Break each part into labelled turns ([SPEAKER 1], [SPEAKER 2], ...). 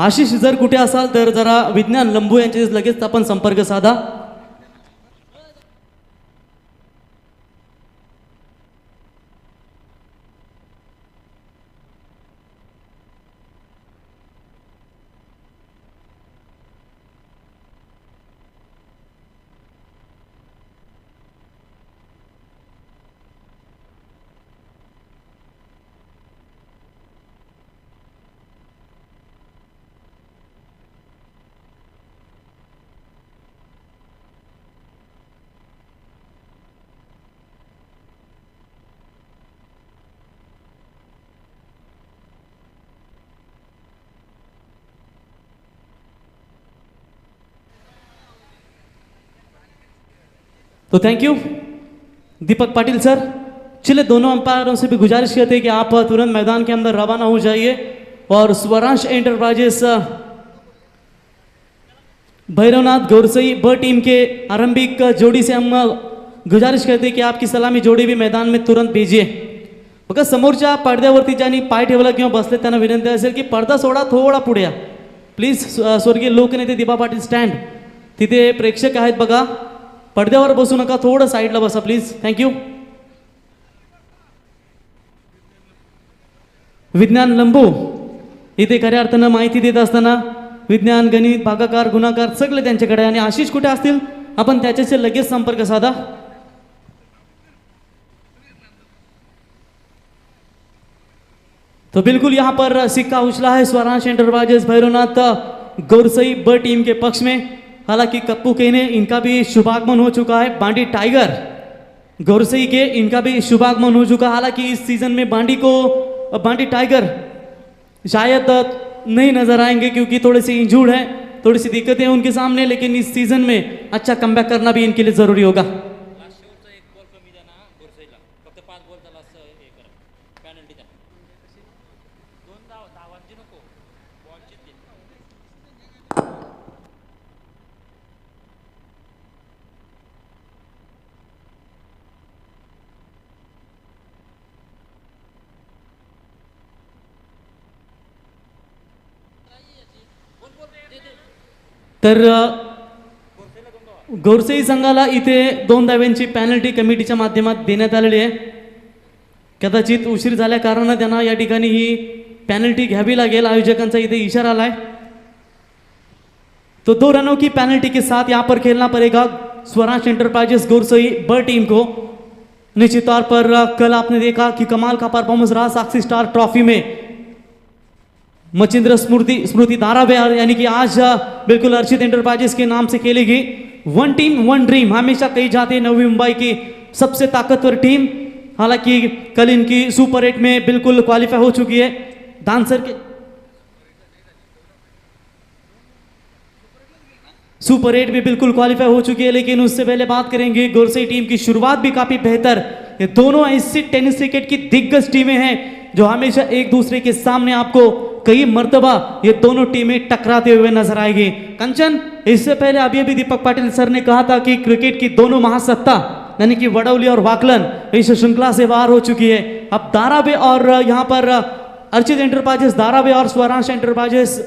[SPEAKER 1] आशिष जर कुठे असाल तर जरा विज्ञान लंबू यांच्याशी लगेच आपण संपर्क साधा. तो thank you Deepak Patil sir. चलिए दोनों अंपायरों से भी गुजारिश करते हैं कि आप तुरंत मैदान के अंदर रवाना हो जाइए और स्वरांश एंटरप्राइजेस भैरवनाथ गौरसई ब टीम के आरंभिक जोड़ी से हम गुजारिश करते हैं की आपकी सलामी जोड़ी भी मैदान में तुरंत भेजिए. बघा समोरच्या पडद्यावरती ज्यांनी पाय ठेवला किंवा बसले त्यांना विनंती असेल की पडदा सोडा, थोडा पुढे या प्लीज. स्वर्गीय लोकनेते दीपा पाटील स्टँड तिथे प्रेक्षक आहेत बघा, पडद्यावर बसू नका, थोडं साईडला बसा प्लीज. थँक्यू. विज्ञान लंबू इथे खऱ्या अर्थानं माहिती देत असताना विज्ञान, गणित, भागाकार, गुणाकार सगळे त्यांच्याकडे. आणि आशिष कुठे असतील आपण त्याच्याशी लगेच संपर्क साधा. तो बिल्कुल यहाँ पर सिक्का उछला है स्वरांश एंटरप्राइजेस भैरवनाथ गौरसई ब टीम के पक्ष में. हालांकि कप्पू केने इनका भी शुभागमन हो चुका है. बांडी टाइगर गौरसई के इनका भी शुभागमन हो चुका है. हालांकि इस सीजन में बांडी टाइगर शायद नहीं नजर आएंगे क्योंकि थोड़े से इंजूर्ड हैं, थोड़ी सी दिक्कतें हैं उनके सामने. लेकिन इस सीजन में अच्छा कमबॅक करना भी इनके लिए जरूरी होगा. तर गौरसई संघाला इथे 2 धाव्यांची पेनल्टी कमिटीच्या माध्यमात देण्यात आलेली आहे. कदाचित उशीर झाल्या कारणाने त्यांना या ठिकाणी ही पेनल्टी घ्यावी लागेल. आयोजकांचा इथे इशारा आलाय. तो 2 रनों की पेनल्टी के साथ यहाँ पर खेलना पड़ेगा स्वरांश एंटरप्राइजेस गौरसई ब टीम को. निश्चित तौर पर कल आपने देखा कि कमाल का परफॉर्मेंस रहा साक्षी स्टार ट्रॉफी में. मचिंद्र स्मृति धारावे यानी कि आज बिल्कुल अर्चित एंटरप्राइजेस के नाम से खेलेगी. 1 टीम 1 ड्रीम हमेशा कही जाती है नवी मुंबई की सबसे ताकतवर टीम. हालांकि कल इनकी सुपर 8 में बिल्कुल क्वालिफाई हो चुकी है. डांसर के सुपर 8 में बिल्कुल क्वालिफाई हो चुकी है. लेकिन उससे पहले बात करेंगे गौरसई टीम की शुरुआत भी काफी बेहतर. ये दोनों ऐसी टेनिस क्रिकेट की दिग्गज टीमें हैं जो हमेशा एक दूसरे के सामने आपको कई मर्तबा ये दोनों टीमें टकराते हुए नजर आएगी. कंचन, इससे पहले अभी दीपक पाटिल सर ने कहा था कि क्रिकेट की दोनों महासत्ता यानी कि वडौली और वाकलन इस श्रृंखला से बाहर हो चुकी है. अब धारावे और यहाँ पर अर्चित एंटरप्राइजेस धारावे और स्वरांश एंटरप्राइजेस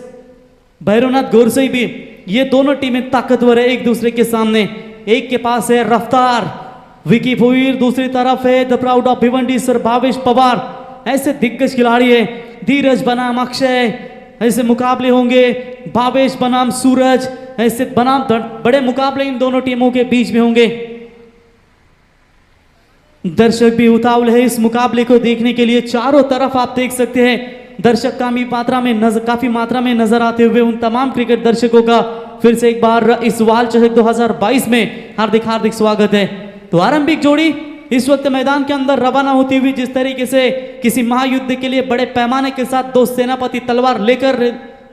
[SPEAKER 1] भैरवनाथ गौरसई भी ये दोनों टीमें ताकतवर है एक दूसरे के सामने. एक के पास है रफ्तार विकी भोईर, दूसरी तरफ है the proud of Bhiwandi sir Bhavesh Pawar. ऐसे दिग्गज खिलाड़ी है. धीरज बनाम अक्षय ऐसे मुकाबले होंगे. भावेश बनाम सूरज ऐसे बनाम बड़े मुकाबले इन दोनों टीमों के बीच में होंगे. दर्शक भी उतावल है इस मुकाबले को देखने के लिए. चारों तरफ आप देख सकते हैं दर्शक काफी मात्रा में नजर आते हुए. उन तमाम क्रिकेट दर्शकों का फिर से एक बार इस वाल चषक 2022 में हार्दिक स्वागत है. तो आरंभिक जोड़ी इस वक्त मैदान के अंदर रवाना होती हुई जिस तरीके से किसी महायुद्ध के लिए बड़े पैमाने के साथ 2 सेनापति तलवार लेकर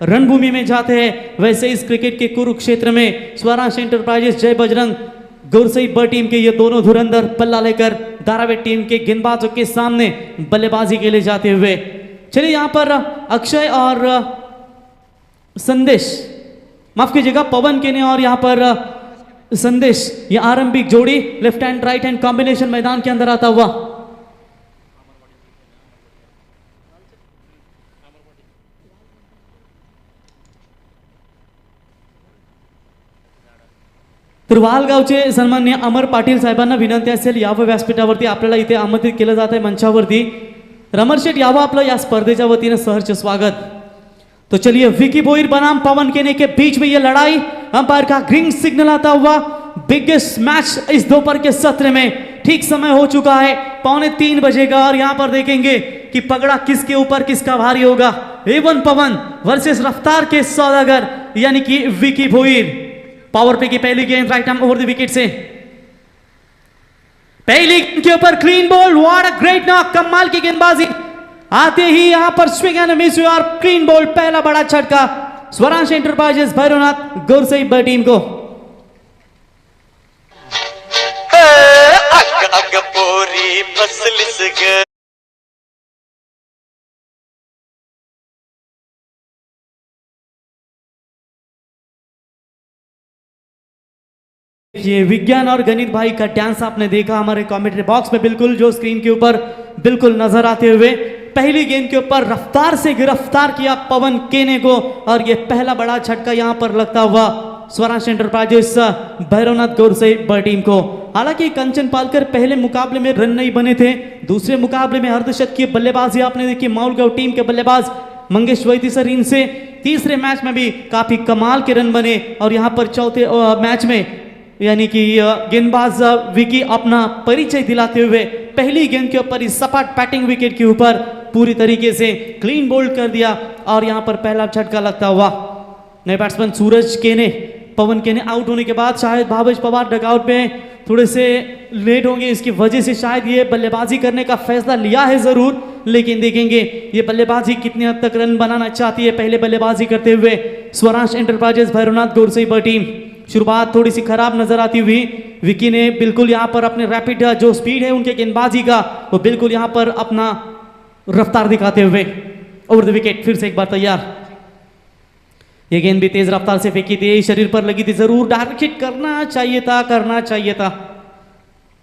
[SPEAKER 1] रणभूमि में जाते हैं, वैसे इस क्रिकेट के कुरुक्षेत्र में स्वरांश एंटरप्राइजेस जय बजरंग गौरसई ब टीम के ये दोनों धुरंधर पल्ला लेकर धारावी टीम के गेंदबाजों के सामने बल्लेबाजी के लिए जाते हुए. चलिए यहाँ पर अक्षय और संदेश, माफ कीजिएगा पवन केने और यहाँ पर संदेश, ये आरंभिक जोड़ी left hand right hand combination मैदान के अंदर आता हुआ. तुरवाल गावचे सन्माननीय अमर पाटील साहेबांना विनंती असेल यावं व्यासपीठावरती, आपल्याला इथे आमंत्रित केलं जात आहे मंचावरती. रमर शेठ यावं आपलं या स्पर्धेच्या वतीने सहर्ष स्वागत. तो चलिए विकी भोईर बनाम पवन केने के बीच में ये लड़ाई, अंपायर का ग्रीन सिग्नल आता हुआ. बिगेस्ट मैच इस दोपहर के सत्र में ठीक समय हो चुका है, 2:45 बजेगा और यहाँ पर देखेंगे कि पगड़ा किसके ऊपर किसका भारी होगा. एवन पवन वर्सेस रफ्तार के सौदागर यानी कि विकी भोईर. पावर प्ले की पहली गेंद right arm over the wicket से, पहली गेंद के ऊपर clean ball. What a great knock, कमाल की गेंदबाजी. आते ही यहां पर स्विंग एंड मिस और क्लीन बॉल, पहला बड़ा झटका स्वरांश एंटरप्राइजेस भैरवनाथ गोरसई टीम को.
[SPEAKER 2] पोरी फसलिस ग
[SPEAKER 1] ये विज्ञान और गणित भाई का डांस आपने देखा हमारे कमेंट्री बॉक्स में, बिल्कुल जो स्क्रीन के ऊपर बिल्कुल नजर आते हुए. पहली गेंद के ऊपर रफ्तार से गिरफ्तार किया पवन केने को और ये पहला बड़ा झटका यहां पर लगता हुआ स्वरांश एंटरप्राइजेस भैरवनाथ गोरसई टीम को. हालांकि कंचन पालकर पहले मुकाबले में रन नहीं बने थे, दूसरे मुकाबले में अर्धशतकीय बल्लेबाजी आपने देखी माउलगांव टीम के बल्लेबाज मंगेश वैतीसर इनसे. तीसरे मैच में भी काफी कमाल के रन बने और यहाँ पर चौथे मैच में यानी कि गेंदबाज विकी अपना परिचय दिलाते हुए पहली गेंद के ऊपर इस सपाट बैटिंग विकेट के ऊपर पूरी तरीके से क्लीन बोल्ड कर दिया और यहां पर पहला झटका लगता हुआ. नए बैट्समैन सूरज केने, पवन केने आउट होने के बाद शायद भावेश पवार डगआउट में थोड़े से लेट होंगे, इसकी वजह से शायद ये बल्लेबाजी करने का फैसला लिया है जरूर, लेकिन देखेंगे ये बल्लेबाजी कितने हद तक रन बनाना चाहती है. पहले बल्लेबाजी करते हुए स्वरांश एंटरप्राइजेस भैरवनाथ गोरसई टीम. शुरुआत थोड़ी सी खराब नजर आती हुई. विकी ने बिल्कुल यहां पर अपने रैपिड जो स्पीड है उनके गेंदबाजी का वो बिल्कुल यहां पर अपना रफ्तार दिखाते हुए ओवर द विकेट. फिर से एक बार तैयार. ये गेंद भी तेज रफ्तार से फेंकी थी, शरीर पर लगी थी, जरूर डायरेक्ट हिट करना चाहिए था.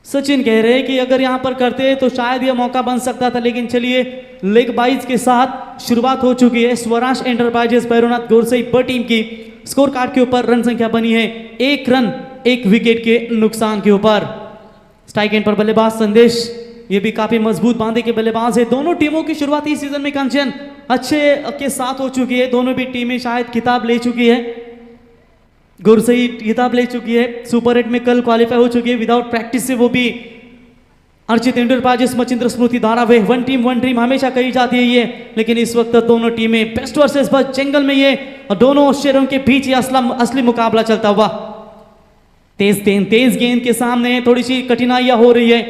[SPEAKER 1] सचिन कह रहे हैं कि अगर यहां पर करते तो शायद यह मौका बन सकता था, लेकिन चलिए लेग बाइज के साथ शुरुआत हो चुकी है स्वरांश एंटरप्राइजेस भैरवनाथ गोरसई टीम की. स्कोर कार्ड के ऊपर रन संख्या बनी है 1 रन 1 विकेट के नुकसान के ऊपर. स्ट्राइक एंड पर बल्लेबाज संदेश, ये भी काफी मजबूत बांधे के बल्लेबाज है. दोनों टीमों की शुरुआती सीजन में कंचन अच्छे के साथ हो चुकी है, दोनों भी टीमें शायद खिताब ले चुकी है. गोरसई खिताब ले चुकी है, सुपर 8 में कल क्वालिफाई हो चुकी है विदाउट प्रैक्टिस से, वो भी अर्चित एंटरप्राइजेस मचिंद्र स्मृति धारावे. वन टीम हमेशा कही जाती है ये, लेकिन इस वक्त दोनों टीमें बेस्ट वर्सेस बस्ट जंगल में ये और दोनों शेरों के बीच ये असली मुकाबला चलता हुआ. तेज गेंद के सामने थोड़ी सी कठिनाइयां हो रही है.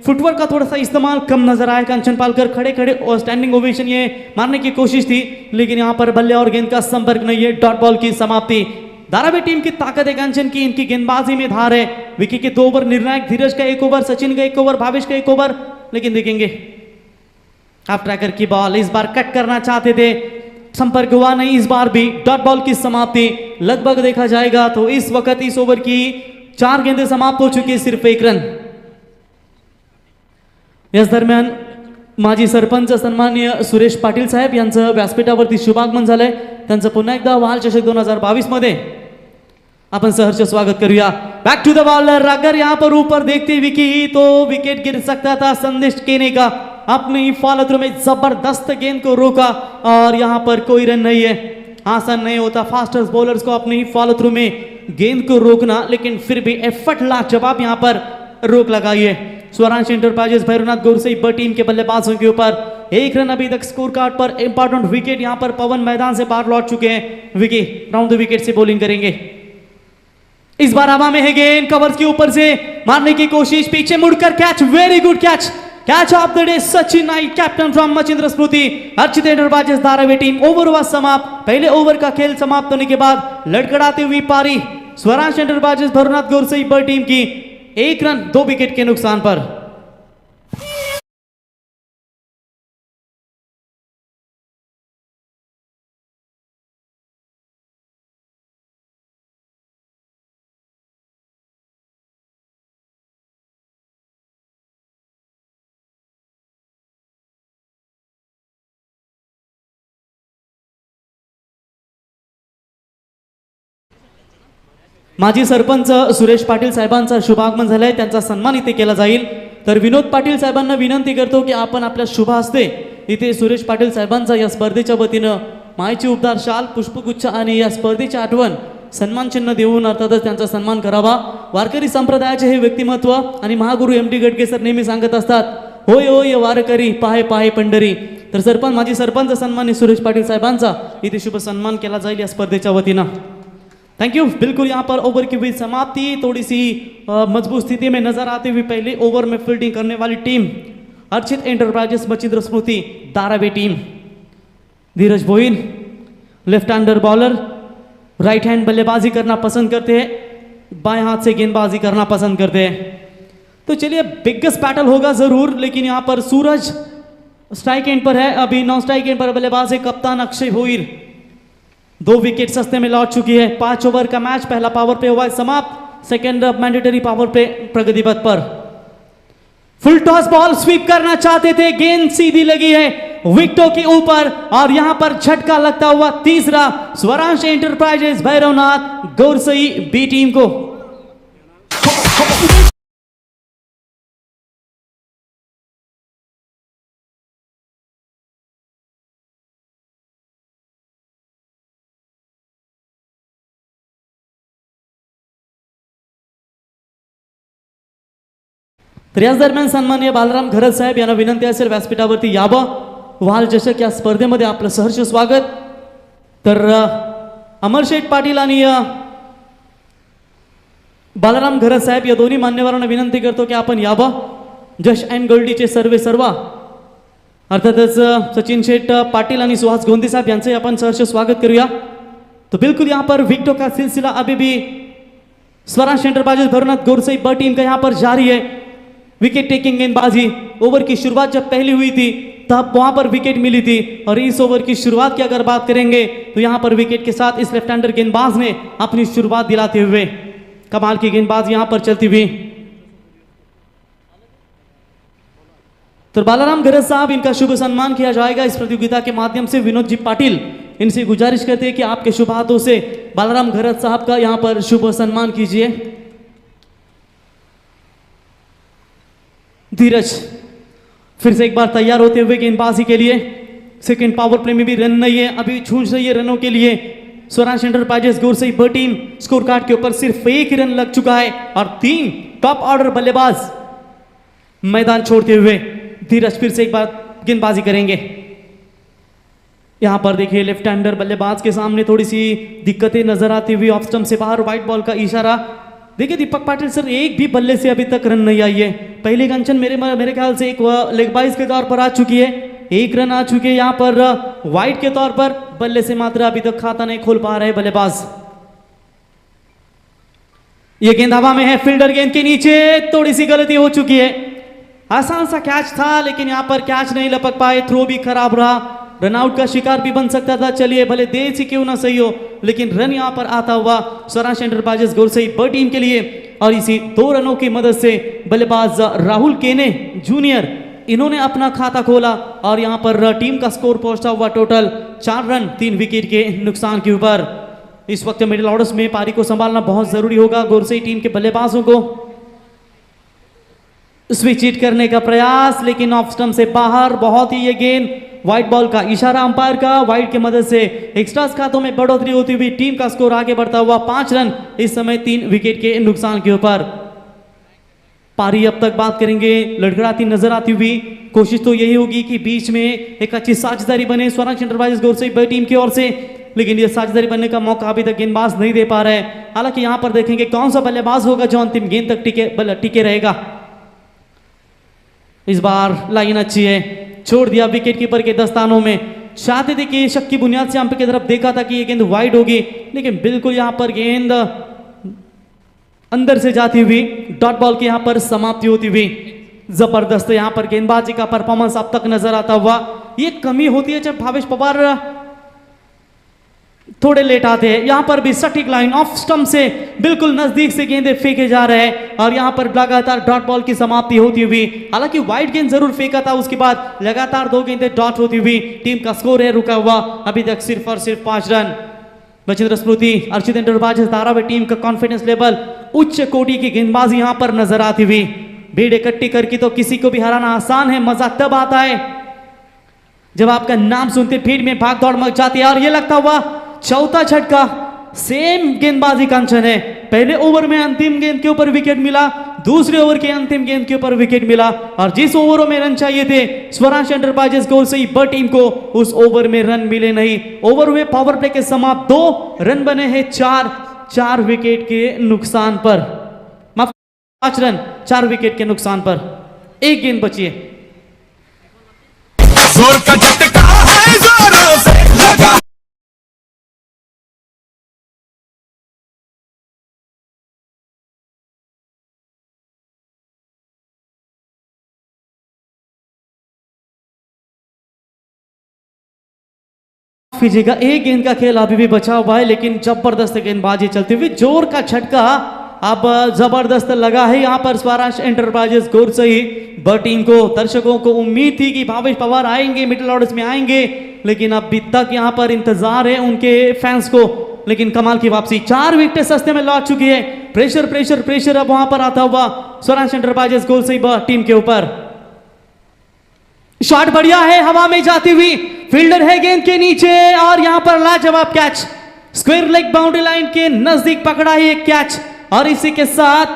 [SPEAKER 1] फुटवर्क का थोड़ा सा इस्तेमाल कम नजर आया. कंचन पालकर खड़े और स्टैंडिंग ओवेशन ये मारने की कोशिश थी, लेकिन यहाँ पर बल्ले और गेंद का संपर्क नहीं है. डॉट बॉल की समाप्ति. धारावी टीम की ताकत है कंचन की, इनकी गेंदबाजी में धार है. विकी के 2 ओवर निर्णायक, धीरज का 1 ओवर, सचिन का 1 ओवर, भावेश का 1 ओवर, लेकिन देखेंगे हाफ ट्रैकर की बॉल इस बार कट करना चाहते थे, संपर्क हुआ नहीं. इस बार भी डॉट बॉल की समाप्ति. लगभग देखा जाएगा तो इस वक्त इस ओवर की 4 गेंदें समाप्त हो चुकी है, सिर्फ 1 रन. याच दरम्यान माजी सरपंच सन्माननीय सुरेश पाटील साहेब यांचं व्यासपीठावरती शुभागमन झालंय. त्यांचं पुन्हा एकदा वाल चषक 2022 मध्ये अपन सहर्ष स्वागत करूया. Back to the bowler. अगर यहां पर ऊपर देखते विकी तो विकेट गिर सकता था संदेश केने का. अपने ही फॉलो थ्रू में जबरदस्त गेंद को रोका और यहां पर कोई रन नहीं है. आसान नहीं होता फास्टेस्ट बॉलर्स को अपने ही फॉलो थ्रू में गेंद को रोकना, लेकिन फिर भी एफर्ट ला जवाब यहां पर रोक लगाइए. स्वरांश एंटरप्राइजेस भैरवनाथ गोरसई टीम के बल्लेबाजों के ऊपर 1 रन अभी तक स्कोर कार्ड पर. इंपॉर्टेंट विकेट यहां पर पवन मैदान से बाहर लौट चुके हैं. विकी राउंड द विकेट से बॉलिंग करेंगे. इस बार हवा में है गेंद, कवर्स के ऊपर से मारने की कोशिश, पीछे मुड़कर catch. Very good catch of the day Sachin night, captain from Machindra Smriti. Archit enterprises Dharavi team. Over हुआ समाप्त. पहले ओवर का खेल समाप्त होने के बाद लड़खड़ाती हुई पारी स्वरांश एंटरप्राइजेस भैरवनाथ गोरसई टीम की 1 रन 2 विकेट के नुकसान पर. माजी सरपंच सुरेश पाटील साहेबांचा शुभागमन झालंय, त्यांचा सन्मान इथे केला जाईल. तर विनोद पाटील साहेबांना विनंती करतो की आपण आपल्या शुभ हस्ते इथे सुरेश पाटील साहेबांचा या स्पर्धेच्या वतीनं मायची उपदार शाल, पुष्पगुच्छ आणि या स्पर्धेची आठवण सन्मान चिन्ह देऊन अर्थातच त्यांचा सन्मान करावा. वारकरी संप्रदायाचे हे व्यक्तिमत्व आणि महागुरु एम.डी. गडके सर नेहमी सांगत असतात, होय होय वारकरी पाहे पाहे पंढरी. तर सरपंच माजी सरपंच सन्मानित सुरेश पाटील साहेबांचा इथे शुभ सन्मान केला जाईल या स्पर्धेच्या वतीनं. Thank you. बिल्कुल यहाँ पर ओवर की हुई समाप्ति, थोड़ी सी मजबूत स्थिति में नजर आते हुए पहले ओवर में फील्डिंग करने वाली team Archit Enterprises Machindra Smriti Dharavi team. Dheeraj Bhoin left hander bowler, right hand बल्लेबाजी करना पसंद करते हैं, बाएं हाथ से गेंदबाजी करना पसंद करते हैं. तो चलिए बिगेस्ट बैटल होगा जरूर, लेकिन यहाँ पर सूरज स्ट्राइक एंड पर है, अभी नॉन स्ट्राइक एंड पर बल्लेबाज है कप्तान अक्षय भोईर. 2 विकेट सस्ते में लौट चुकी है. 5 ओवर का मैच, पहला पावर प्ले हुआ है समाप्त, सेकेंड मैंडेटरी पावर प्ले प्रगति पथ पर. फुल टॉस बॉल स्वीप करना चाहते थे, गेंद सीधी लगी है विकेटों के ऊपर और यहां पर झटका लगता हुआ तीसरा Swaransh enterprises Bhairavnath गौरसई B team को. तर याच दरम्यान सन्माननीय बालराम घरत साहेब यांना विनंती असेल व्यासपीठावरती यावं. व्हाल चषक या स्पर्धेमध्ये आपलं सहर्ष स्वागत. तर अमरशेठ पाटील आणि बालराम घरत साहेब या दोन्ही मान्यवरांना विनंती करतो की आपण यावं. जश अँड गोल्डीचे सर्वा अर्थातच सचिन शेठ पाटिल आणि सुहास गोंदी साहब यांचे आपण सहर्ष स्वागत करूया. तो बिल्कुल यहाँ पर विकेटों का सिलसिला अभी भी स्वराज एंटरप्राइजेस भैरवनाथ गौरसई ब टीम का यहाँ पर जारी है. विकेट टेकिंग गेंदबाजी, ओवर की शुरुआत जब पहली हुई थी तब वहां पर विकेट मिली थी और इस ओवर की शुरुआत की अगर बात करेंगे तो यहां पर विकेट के साथ इस लेफ्ट हैंडर गेंदबाज ने अपनी शुरुआत दिलाते हुए कमाल की गेंदबाज यहां पर चलती हुई. तो बालाराम घरत साहब, इनका शुभ सम्मान किया जाएगा इस प्रतियोगिता के माध्यम से. विनोद जी पाटिल इनसे गुजारिश करते हैं कि आपके शुभ हाथों से बालाराम घरत साहब का यहां पर शुभ सम्मान कीजिए. धीरज फिर से एक बार तैयार होते हुए गेंदबाजी के लिए. सेकंड पावर प्ले में भी रन नहीं है, अभी छूट रही है रनों के लिए. स्वराज एंटरप्राइजेस गौरसई ब टीम स्कोर कार्ड के ऊपर सिर्फ 1 रन लग चुका है और 3 टॉप ऑर्डर बल्लेबाज मैदान छोड़ते हुए. धीरज फिर से एक बार गेंदबाजी करेंगे. यहां पर देखिए लेफ्ट हैंडर बल्लेबाज के सामने थोड़ी सी दिक्कतें नजर आती हुई. ऑफ स्टंप से बाहर व्हाइट बॉल का इशारा. देखिए दीपक पाटिल सर, एक भी बल्ले से अभी तक रन नहीं आई है. पहली कंचन मेरे ख्याल से एक लेग बाइज के तौर पर आ चुकी है, 1 रन आ चुके हैं यहाँ पर वाइड के तौर पर. बल्ले से मात्र अभी तक खाता नहीं खोल पा रहे बल्लेबाज. ये गेंद हवा में है, फील्डर गेंद के नीचे, थोड़ी सी गलती हो चुकी है. आसान सा कैच था लेकिन यहाँ पर कैच नहीं लपक पाए, थ्रो भी खराब रहा, रनआउट का शिकार भी बन सकता था. चलिए भले देर से क्यों ना सही हो, लेकिन रन यहां पर आता हुआ स्वराज एंटरप्राइजेस गौरसई ब टीम के लिए. और इसी 2 रनों की मदद से बल्लेबाज राहुल केने जूनियर इन्होंने अपना खाता खोला और यहां पर टीम का स्कोर पहुंचता हुआ टोटल 4 रन 3 विकेट के नुकसान के ऊपर. इस वक्त मिडिल ऑर्डर्स में पारी को संभालना बहुत जरूरी होगा गौरसई टीम के बल्लेबाजों को. स्विच हिट करने का प्रयास लेकिन ऑफ स्टंप से बाहर. बहुत ही ये गेंद व्हाइट बॉल का इशारा अंपायर का. व्हाइट की मदद से एक्स्ट्रास खातों में बढ़ोतरी होती हुई टीम का स्कोर आगे बढ़ता हुआ 5 रन इस समय 3 विकेट के नुकसान के ऊपर. पारी अब तक बात करेंगे लड़खड़ाती नजर आती हुई. कोशिश तो यही होगी कि बीच में एक अच्छी साझेदारी बने स्वराज एंटरप्राइजेस गौरसई ब टीम की ओर से, लेकिन ये साझेदारी बनने का मौका अभी तक गेंदबाज नहीं दे पा रहे हैं. हालांकि यहां पर देखेंगे कौन सा बल्लेबाज होगा जो अंतिम गेंद तक टिके रहेगा. इस बार लाइन अच्छी है, छोड़ दिया विकेट कीपर के दस्तानों में. चाहते थे कि शक की बुनियाद से अंपायर की तरफ देखा था कि ये गेंद वाइड होगी, लेकिन बिल्कुल यहां पर गेंद अंदर से जाती हुई डॉट बॉल की यहां पर समाप्ति होती हुई. जबरदस्त यहां पर गेंदबाजी का परफॉर्मेंस अब तक नजर आता हुआ. ये कमी होती है जब भावेश पवार थोड़े लेट आते हैं. यहां पर भी सटीक लाइन ऑफ स्टंप से बिल्कुल नजदीक से गेंदे फेंके जा रहे हैं और यहां पर लगातार डॉट बॉल की समाप्ति होती हुई. हालांकि वाइड गेंद जरूर फेंका था, उसके बाद लगातार 2 गेंदें डॉट होती हुई. टीम का स्कोर है रुका हुआ अभी तक सिर्फ और सिर्फ 5 run. Machindra Smriti, Archit enterprises Dharavi team का कॉन्फिडेंस लेवल उच्च कोटि की गेंदबाजी यहां पर नजर आती हुई। भीड़ इकट्ठी करके तो किसी को भी हराना आसान है, मजा तब आता है जब आपका नाम सुनते भीड़ में भाग दौड़ मच जाती है। और ये लगता हुआ चौथा झटका, सेम गेंदबाजी कंचन है। पहले ओवर में अंतिम गेंद के ऊपर विकेट मिला, दूसरे ओवर के अंतिम गेंद के ऊपर विकेट मिला, और जिस ओवरों में रन चाहिए थे स्वराज एंटरप्राइजेस गोल से ही बट टीम को उस ओवर में रन मिले नहीं। ओवर हुए पावर प्ले के समाप्त, 2 रन बने हैं 4 विकेट के नुकसान पर, माफ 5 रन 4 विकेट के नुकसान पर। एक गेंद बची है।
[SPEAKER 3] जोर का झटका है, जोरों से लगा।
[SPEAKER 1] फीजिएगा, एक गेंद का खेल अभी भी बचा हुआ है, लेकिन जबरदस्त गेंदबाजी चलती हुई, जोर का झटका अब जबरदस्त लगा है यहां पर स्वराज एंटरप्राइजेस गोर से ही बट टीम को। दर्शकों को उम्मीद थी कि भावेश पवार आएंगे, मिडिल ऑर्डर्स में आएंगे, लेकिन अभी तक यहां पर इंतजार है उनके फैंस को। लेकिन कमाल की वापसी, 4 विकेट सस्ते में लौट चुकी है। प्रेशर प्रेशर प्रेशर अब वहां पर आता हुआ स्वराज एंटरप्राइजेस गोल से ही टीम के ऊपर। शॉट बढ़िया है, हवा में जाती हुई, फील्डर है गेंद के नीचे, और यहां पर लाजवाब catch, square leg boundary line के नजदीक पकड़ा है एक कैच। और इसी के साथ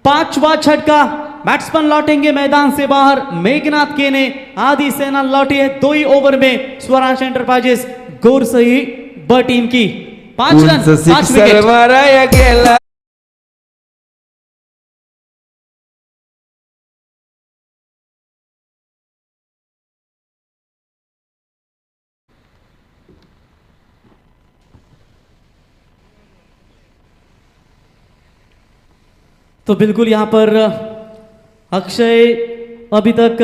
[SPEAKER 1] 5वां झटका, बैट्समैन लौटेंगे मैदान से बाहर। मेघनाथ के ने आधी सेना लौटी है 2 ही ओवर में स्वराज एंटरप्राइजेस गोर से ही ब टीम की। 5 रन 5 विकेट।
[SPEAKER 3] मारा गेला।
[SPEAKER 1] तो बिल्कुल यहां पर अक्षय अभी तक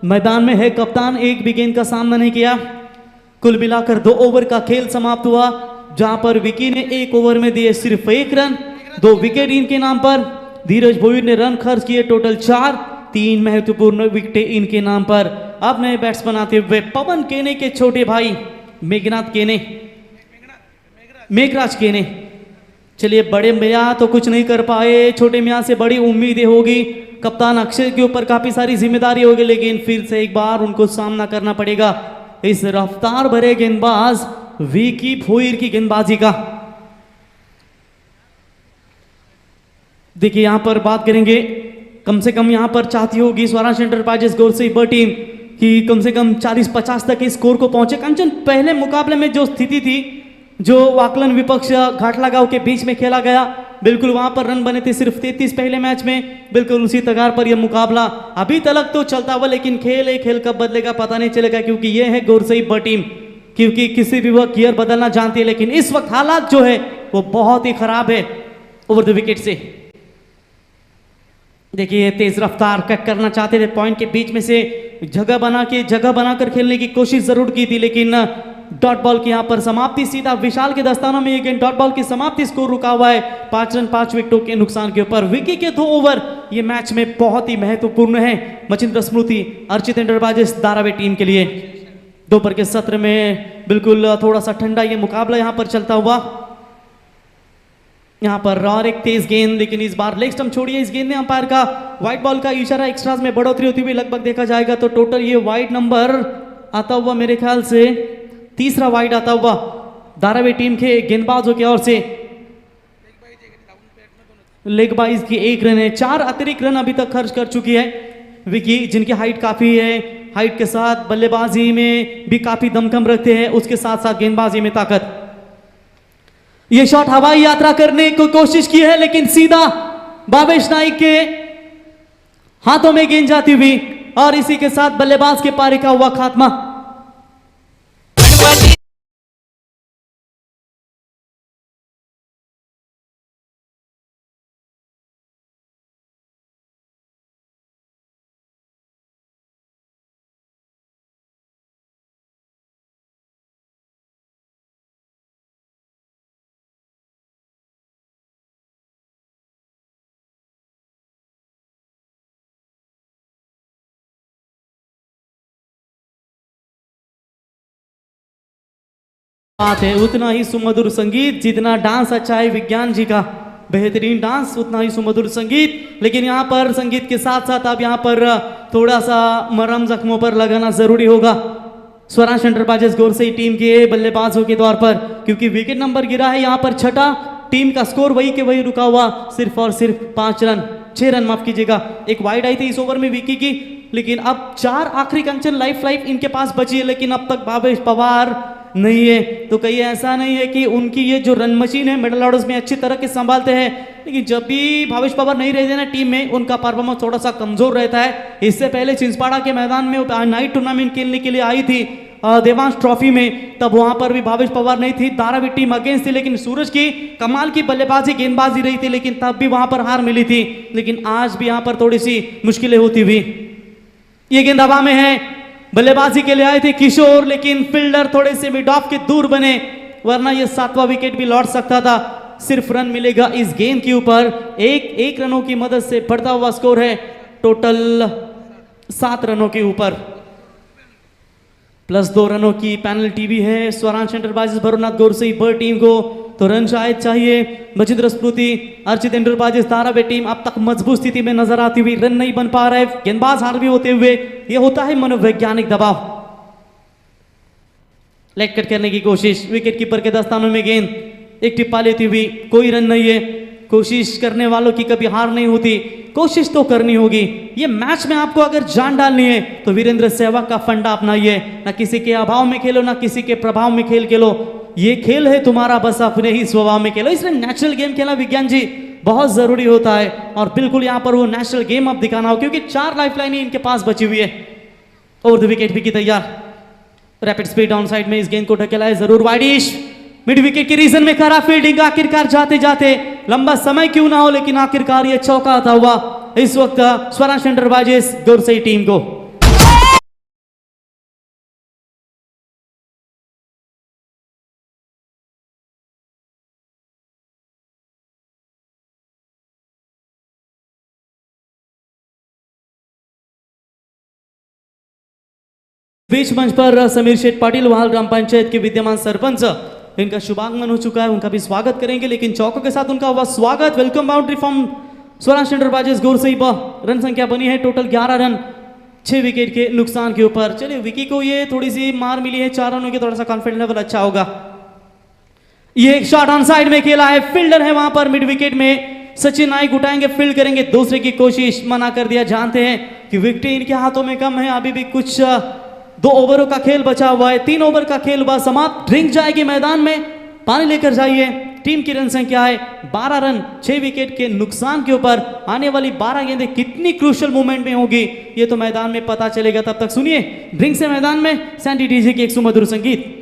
[SPEAKER 1] मैदान में है, कप्तान, एक भी गेंद का सामना नहीं किया। कुल मिलाकर 2 ओवर का खेल समाप्त हुआ, जहां पर विकी ने 1 ओवर में दिए सिर्फ 1 रन, 2 विकेट इनके नाम पर। धीरज भोईर ने रन खर्च किए टोटल 4, 3 महत्वपूर्ण विकेटें इनके नाम पर। अब नए बैट्समैन आते हुए पवन केने के छोटे भाई मेघनाथ केने, मेघराज केने। चलिए, बड़े मियाँ तो कुछ नहीं कर पाए, छोटे मियाँ से बड़ी उम्मीदें होगी। कप्तान अक्षय के ऊपर काफी सारी जिम्मेदारी होगी, लेकिन फिर से एक बार उनको सामना करना पड़ेगा इस रफ्तार भरे गेंदबाज विकी भोईर की गेंदबाजी का। देखिए, यहां पर बात करेंगे, कम से कम यहां पर चाहती होगी स्वराज एंटरप्राइजेस गोल से ब टीम कि कम से कम 40-50 तक इस स्कोर को पहुंचे। कंचन, पहले मुकाबले में जो स्थिति थी, जो वाकलन विपक्ष घाटला गांव के बीच में खेला गया, बिल्कुल वहां पर रन बने थे सिर्फ 33 पहले मैच में, बिल्कुल उसी तगार पर यह मुकाबला अभी तक तो चलता हुआ, लेकिन खेल कब बदलेगा पता नहीं चलेगा, क्योंकि यह है गोरसई ब टीम, क्योंकि किसी भी वक्त गियर बदलना जानती है, लेकिन इस वक्त हालात जो है वो बहुत ही खराब है ओवर द विकेट से। देखिए, तेज रफ्तार कट करना चाहते थे, पॉइंट के बीच में से जगह बनाकर खेलने की कोशिश जरूर की थी, लेकिन डॉट बॉल की यहां पर समाप्ति, सीधा विशाल के दस्तानों में ये गेंद डॉट बॉल की समाप्ति, स्कोर रुका हुआ है 5 रन 5 विकेटों के नुकसान के ऊपर। विकी के 2 ओवर ये मैच में बहुत ही महत्वपूर्ण है मचिंद्र स्मृति, अर्चित एंटरप्राइजेस धारावी टीम के लिए। दोपहर के सत्र में बिल्कुल थोड़ा सा ठंडा ये मुकाबला यहां पर चलता हुआ। यहां पर और एक तेज गेंद, लेकिन इस बार लेग स्टंप छोड़िए, इस गेंद ने अंपायर का व्हाइट बॉल का इशारा, एक्स्ट्राज में बढ़ोतरी होती हुई लगभग देखा जाएगा तो टोटल ये वाइड नंबर आता हुआ, मेरे ख्याल से 3रा वाइड आता हुआ धारावी टीम के गेंदबाजों की ओर से। लेग बाइज की 1 रन है, 4 अतिरिक्त रन अभी तक खर्च कर चुकी है विकी, जिनकी हाइट काफी है, हाइट के साथ बल्लेबाजी में भी काफी दमखम रखते हैं, उसके साथ साथ गेंदबाजी में ताकत। ये शॉट हवाई यात्रा करने की कोशिश की है, लेकिन सीधा भावेश नाइक के हाथों में गेंद जाती हुई, और इसी के साथ बल्लेबाज के पारी का हुआ खात्मा। बात है, उतना ही सुमधुर संगीत, जितना डांस अच्छा है विज्ञान जी का, बेहतरीन डांस उतना ही सुमधुर संगीत। लेकिन यहाँ पर संगीत के साथ साथ अब यहाँ पर थोड़ा सा मरहम जख्मों पर लगाना जरूरी होगा स्वराज एंटरप्राइजेस गोरसई टीम के बल्लेबाजों के तौर पर, क्योंकि विकेट नंबर गिरा है यहाँ पर छठा। टीम का स्कोर वही के वही रुका हुआ, सिर्फ और सिर्फ 6 रन माफ कीजिएगा। एक वाइड आई थी इस ओवर में विकी की, लेकिन अब 4 आखिरी कंचन लाइफ इनके पास बची है, लेकिन अब तक भावेश पवार नहीं है। तो कहीं ऐसा नहीं है कि उनकी ये जो रन मशीन है मिडल ऑर्डर्स में अच्छी तरह के संभालते हैं, लेकिन जब भी भावेश पवार नहीं रहते ना टीम में, उनका परफॉर्मेंस थोड़ा सा कमजोर रहता है। इससे पहले चिंचपाड़ा के मैदान में नाइट टूर्नामेंट खेलने के लिए आई थी देवांश ट्रॉफी में, तब वहां पर भी भावेश पवार नहीं थी, धारावी टीम अगेंस्ट थी, लेकिन सूरज की कमाल की बल्लेबाजी गेंदबाजी रही थी, लेकिन तब भी वहां पर हार मिली थी। लेकिन आज भी यहां पर थोड़ी सी मुश्किलें होती हुई। ये गेंद हवा में है, बल्लेबाजी के लिए आए थे किशोर, लेकिन फील्डर थोड़े से मिड ऑफ के दूर बने, वरना ये 7वां विकेट भी लौट सकता था। सिर्फ रन मिलेगा इस गेंद के ऊपर, एक रनों की मदद से बढ़ता हुआ स्कोर है टोटल 7 रनों के ऊपर, +2 रनों की पेनल्टी भी है स्वराज एंटरप्राइजेस भरोनाथ गोरसई बर टीम को। तो रन शायद चाहिए। मचिंद्र स्मृति अर्चित एंटरप्राइजेस धारावी टीम अब तक मजबूत स्थिति में नजर आती हुई, रन नहीं बन पा रहे, गेंदबाज हार भी होते हुए। ये होता है मनोवैज्ञानिक दबाव। लेग कट करने की कोशिश, विकेट कीपर के दस्तानों में गेंद, एक टिप्पा लेती हुई, कोई रन नहीं है। कोशिश करने वालों की कभी हार नहीं होती, कोशिश तो करनी होगी। ये मैच में आपको अगर जान डालनी है तो वीरेंद्र सहवाग का फंडा अपनाइए, ना किसी के अभाव में खेलो, ना किसी के प्रभाव में खेल खेलो। ये खेल है तुम्हारा, बस अपने ही स्वभाव में खेलो। इसलिए नेचुरल गेम खेलना विज्ञान जी बहुत जरूरी होता है, और बिल्कुल यहाँ पर वो नेचुरल गेम अब दिखाना हो, क्योंकि 4 लाइफलाइन ही इनके पास बची हुई है। और द विकेट भी तैयार, रैपिड स्पीड डाउन साइड में इस गेंद को ढकेला है जरूर वाइडिश। मिड विकेट के रीजन में खराब फील्डिंग, आखिरकार जाते जाते लंबा समय क्यों ना हो, लेकिन आखिरकार ये चौका आता हुआ इस वक्त स्वराज एंटरप्राइजेस गोरसई टीम को। बीच मंच पर समीर शेठ पाटिल वाहल ग्राम पंचायत के विद्यमान सरपंच, इनका शुभागमन हो चुका है, उनका भी स्वागत करेंगे। लेकिन चौकों के साथ उनका हुआ स्वागत। Welcome boundary from Swaraj Enterprises Gorsai. Run संख्या बनी है टोटल 11 रन 6 विकेट के नुकसान के ऊपर। चलिए विकी को ये थोड़ी सी मार मिली है, 4 रनों की, थोड़ा सा कॉन्फिडेंस लेवल अच्छा होगा। ये एक शॉट ऑन साइड में खेला है, फील्डर है वहां पर मिड विकेट में, सचिन नाइक उठाएंगे, फील्ड करेंगे, दूसरे की कोशिश, मना कर दिया। जानते हैं कि विकेट इनके हाथों में कम है, अभी भी कुछ 2 ओवरों का खेल बचा हुआ है, 3 ओवर का खेल हुआ समाप्त। ड्रिंक जाएगी मैदान में, पानी लेकर जाइए। टीम की रन संख्या है 12 रन 6 विकेट के नुकसान के ऊपर। आने वाली 12 गेंदें कितनी क्रूशियल मूवमेंट में होगी ये तो मैदान में पता चलेगा। तब तक सुनिए ड्रिंक से मैदान में सैंडी डीजे की एक सुमधुर संगीत।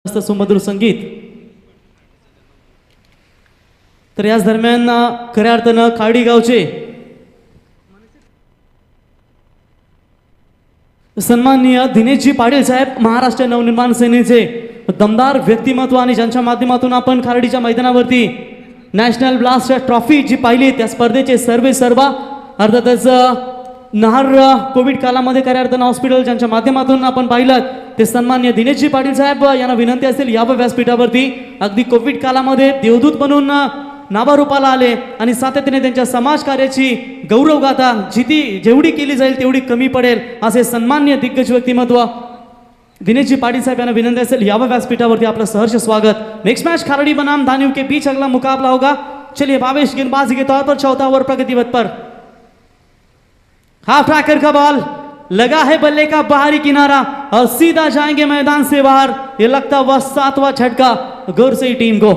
[SPEAKER 1] सुमधुर संगीत। तर याच दरम्यान खऱ्या अर्थानं खाडी गावचे सन्माननीय दिनेशजी पाटील साहेब महाराष्ट्र नवनिर्माण सेनेचे दमदार व्यक्तिमत्व आणि ज्यांच्या माध्यमातून आपण खारडीच्या मैदानावरती नॅशनल ब्लास्ट ट्रॉफी जी पाहिली त्या स्पर्धेचे सर्वा अर्थातच नहार कोविड कालामध्ये खऱ्या अर्थानं हॉस्पिटल ज्यांच्या माध्यमातून आपण पाहिलं ते सन्मान्य दिनेशजी पाटील साहेब यांना विनंती असेल यावं व्यासपीठावरती. अगदी कोविड कालामध्ये देवदूत बनून नावारूपाला आले आणि सातत्याने त्यांच्या समाज कार्याची गौरवगाथा जेवढी केली जाईल तेवढी कमी पडेल असे सन्मान्य दिग्गज व्यक्तिमत्व दिनेशजी पाटिल साहब यांना विनंती असेल यावं व्यासपीठावरती आपलं सहर्ष स्वागत. नेक्स्ट मैच खारड़ी बनाम दानियों के बीच अगला मुकाबला होगा. चलिए भावेश गेंदबाजी के तौर पर चौथा ओवर प्रगति पथ पर. हाफ ट्रैकर का बॉल लगा है बल्ले का बाहरी किनारा और सीधा जाएंगे मैदान से बाहर. ये लगता हुआ 7वां झटका गोरसई टीम को.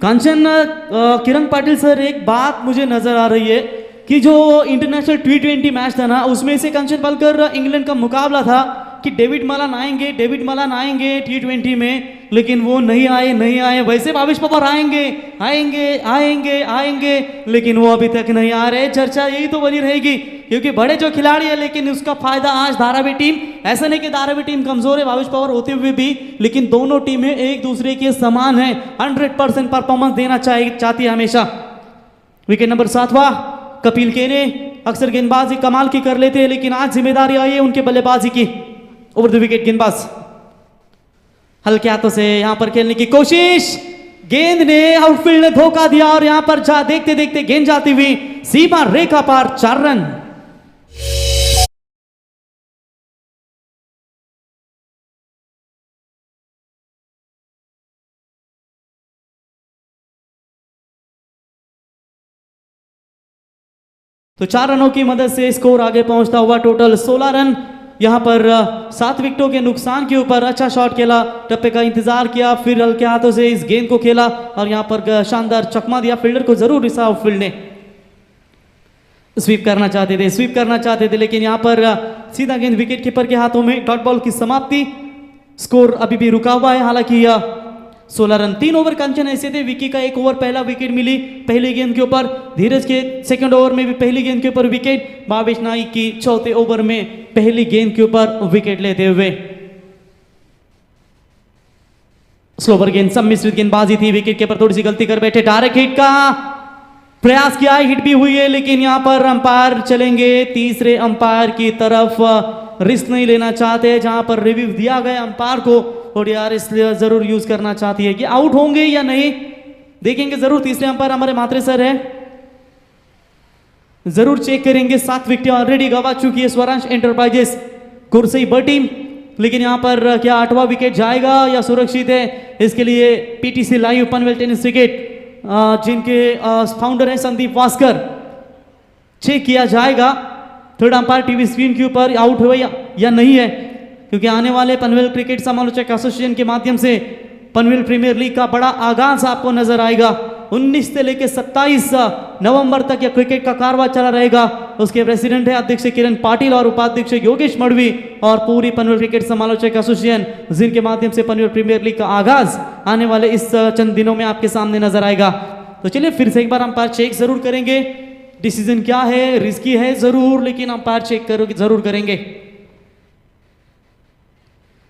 [SPEAKER 1] कांचन किरण पाटिल सर, एक बात मुझे नजर आ रही है कि जो इंटरनेशनल T20 मैच था ना उसमें से कंचन पालकर इंग्लैंड का मुकाबला था कि डेविड मलान आएंगे T20 में, लेकिन वो नहीं आए. वैसे भावेश पवार आएंगे लेकिन वो अभी तक नहीं आ रहे. चर्चा यही तो बनी रहेगी क्योंकि बड़े जो खिलाड़ी है लेकिन उसका फायदा आज धारावी टीम. ऐसा नहीं कि धारावी टीम कमजोर है भावेश पवार होते हुए भी, लेकिन दोनों टीमें एक दूसरे के समान है. 100% परफॉर्मेंस देना चाहती है हमेशा. विकेट नंबर 7वां कपिल केने. अक्सर गेंदबाजी कमाल की कर लेते हैं लेकिन आज जिम्मेदारी आई है उनके बल्लेबाजी की. ओवर द विकेट गेंदबाज हल्के हाथों से यहां पर खेलने की कोशिश. गेंद ने आउटफील्ड ने धोखा दिया और यहां पर देखते देखते गेंद जाती हुई सीमा रेखा पार. 4 रन. तो 4 रनों की मदद से स्कोर आगे पहुंचता हुआ टोटल 16 रन. यहां पर 7 विकेटों के नुकसान के ऊपर अच्छा शॉट खेला, टप्पे का इंतजार किया, फिर हल्के हाथों से इस गेंद को खेला और यहां पर शानदार चकमा दिया. फील्डर को जरूर इस आउटफील्ड ने स्वीप करना चाहते थे लेकिन यहां पर सीधा गेंद विकेट कीपर के हाथों में. डॉट बॉल की समाप्ति. स्कोर अभी भी रुका हुआ है. हालांकि 16 रन. 3 ओवर कंचन ऐसे थे. विकी का 1 ओवर पहला विकेट मिली पहली गेंद के ऊपर. धीरज के सेकंड ओवर में भी पहली गेंद के ऊपर विकेट. भावेश नाइक की चौथे ओवर में पहली गेंद के ऊपर विकेट लेते हुए. स्लोवर गेंद सम्मिश्रित गेंदबाजी थी. विकेट के ऊपर थोड़ी सी गलती कर बैठे. डायरेक्ट हिट का प्रयास किया, हिट भी हुई है लेकिन यहां पर अंपायर चलेंगे तीसरे अंपायर की तरफ. रिस्क नहीं लेना चाहते. जहां पर रिव्यू दिया गया अंपायर को और यार इसलिए जरूर यूज करना चाहती है कि आउट होंगे या नहीं देखेंगे जरूर. तीसरे अंपायर हमारे मात्रे सर है, जरूर चेक करेंगे. 7 विकेट ऑलरेडी गवा चुकी है स्वरांश एंटरप्राइजेस गोरसई ब टीम. लेकिन यहां पर क्या 8वां विकेट जाएगा या सुरक्षित है, इसके लिए PTC live Panvel tennis cricket जिनके फाउंडर है संदीप वास्कर, चेक किया जाएगा. थर्ड अंपायर टीवी स्क्रीन के ऊपर आउट हुआ या नहीं है, क्योंकि आने वाले पनवेल क्रिकेट समालोचक एसोसिएशन के माध्यम से पनवेल प्रीमियर लीग का बड़ा आगाज आपको नजर आएगा. 19 से लेकर 27 नवंबर तक यह क्रिकेट का कारवा चला रहेगा. उसके प्रेसिडेंट है अध्यक्ष किरण पाटिल और उपाध्यक्ष योगेश मड़वी और पूरी पनवेल क्रिकेट समालोचक एसोसिएशन, जिनके माध्यम से पनवेल प्रीमियर लीग का आगाज आने वाले इस चंद दिनों में आपके सामने नजर आएगा. तो चलिए फिर से एक बार अंपायर चेक जरूर करेंगे. डिसीजन क्या है, रिस्की है जरूर, लेकिन अंपायर चेक जरूर करेंगे.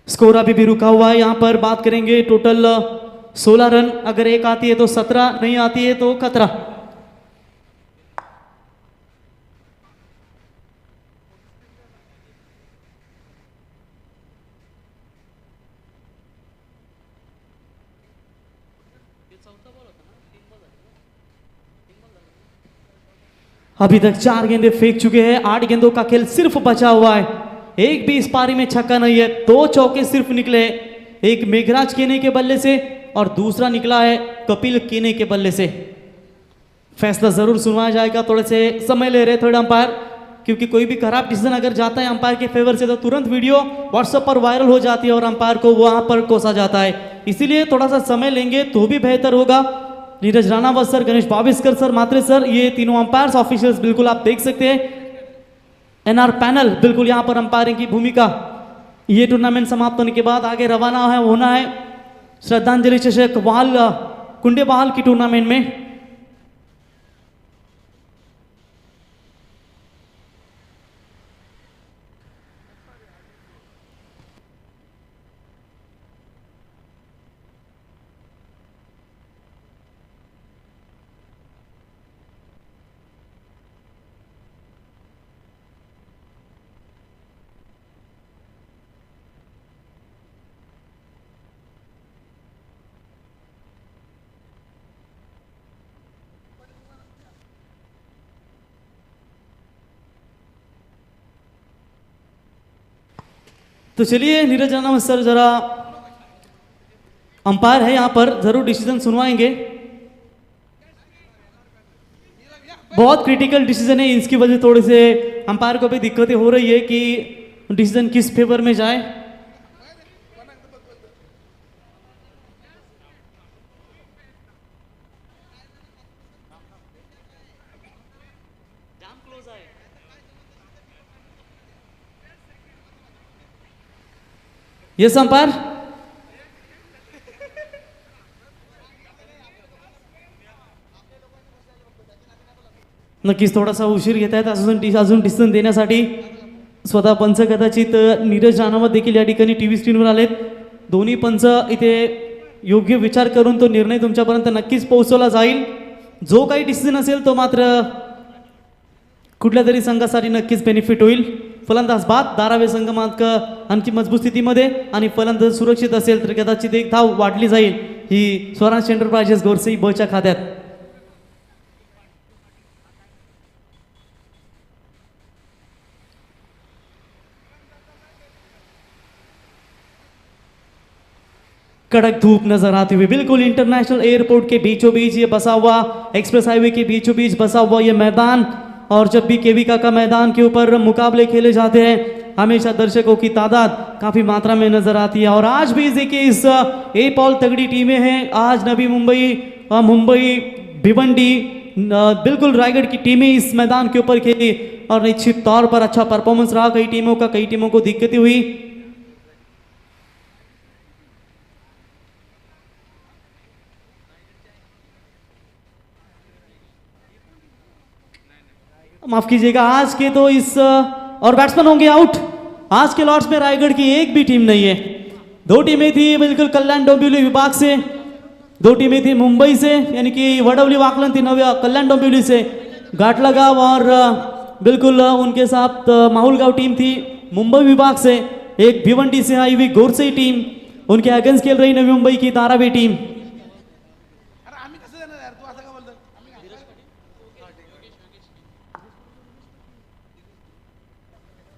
[SPEAKER 1] स्कोर अभी भी रुका हुआ है. यहां पर बात करेंगे टोटल 16 रन. अगर एक आती है तो 17, नहीं आती है तो खतरा. अभी तक 4 गेंदे फेंक चुके हैं. 8 गेंदों का खेल सिर्फ बचा हुआ है. एक भी इस पारी में छक्का नहीं है. 2 चौके सिर्फ निकले. एक मेघराज केने के बल्ले से और दूसरा निकला है कपिल केने के बल्ले से. फैसला जरूर सुनवाया जाएगा. थोड़े से समय ले रहे थर्ड अंपायर, क्योंकि कोई भी खराब डिसीजन अगर जाता है अंपायर के फेवर से तो तुरंत वीडियो व्हाट्सएप पर वायरल हो जाती है और अंपायर को वहां पर कोसा जाता है. इसीलिए थोड़ा सा समय लेंगे तो भी बेहतर होगा. नीरज राणावत सर, गणेश बाविस्कर सर, मात्रे सर, ये तीनों अंपायर्स ऑफिशियल्स बिल्कुल आप देख सकते हैं. एनआर पैनल बिल्कुल यहां पर अंपायरिंग की भूमिका ये टूर्नामेंट समाप्त होने के बाद आगे रवाना होना है श्रद्धांजलि चषक कुंडे बहाल की टूर्नामेंट में। तो चलिए नीरज राणा सर जरा अंपायर है यहाँ पर, जरूर डिसीजन सुनवाएंगे। बहुत क्रिटिकल डिसीजन है, इसकी वजह से थोड़े से अंपायर को भी दिक्कतें हो रही है कि डिसीजन किस फेवर में जाए। यस अंपायर, नक्कीच थोडासा उशीर घेत आहेत अजून डिसिजन देण्यासाठी। स्वतः पंच कदाचित नीरज राणावत देखील या ठिकाणी टीव्ही स्क्रीनवर आलेत। दोन्ही पंच इथे योग्य विचार करून तो निर्णय तुमच्यापर्यंत नक्कीच पोहोचवला जाईल। जो काही डिसिजन असेल तो मात्र कुठल्या तरी संघासाठी नक्कीच बेनिफिट होईल। फलंदाज बाद, धारावे संघ मात्र आणखी मजबूत स्थितीमध्ये आणि फलंदाज सुरक्षित असेल तर कदाचित एक धाव वाढली जाईल ही स्वराज एंटरप्राइजेस गोरसई बच्या खात्यात। कड़क धूप नजर आती हुई बिल्कुल इंटरनेशनल एयरपोर्ट के बीचों बीच ये बसा हुआ, एक्सप्रेस हाईवे के बीचों बीच बसा हुआ ये मैदान, और जब भी केविका का मैदान के ऊपर मुकाबले खेले जाते हैं हमेशा दर्शकों की तादाद काफ़ी मात्रा में नजर आती है। और आज भी देखिए इस एक और तगड़ी टीमें हैं। आज नवी मुंबई भिवंडी बिल्कुल रायगढ़ की टीमें इस मैदान के ऊपर खेली और निश्चित तौर पर अच्छा परफॉर्मेंस रहा कई टीमों को दिक्कतें हुई। माफ कीजिएगा, आज के तो इस और बैट्समैन होंगे आउट। आज के लॉट्स में रायगढ़ की एक भी टीम नहीं है। दो टीमें थी बिल्कुल कल्याण डोंबिवली विभाग से, दो टीमें थी मुंबई से यानी कि वडवली वाकलन थी नव्या कल्याण डोंबिवली से, घाटला गांव और बिल्कुल उनके साथ माहुल गांव टीम थी मुंबई विभाग से, एक भिवंडी से आई हुई गोरसई टीम, उनके अगेंस्ट खेल रही नवी मुंबई की धारावी टीम।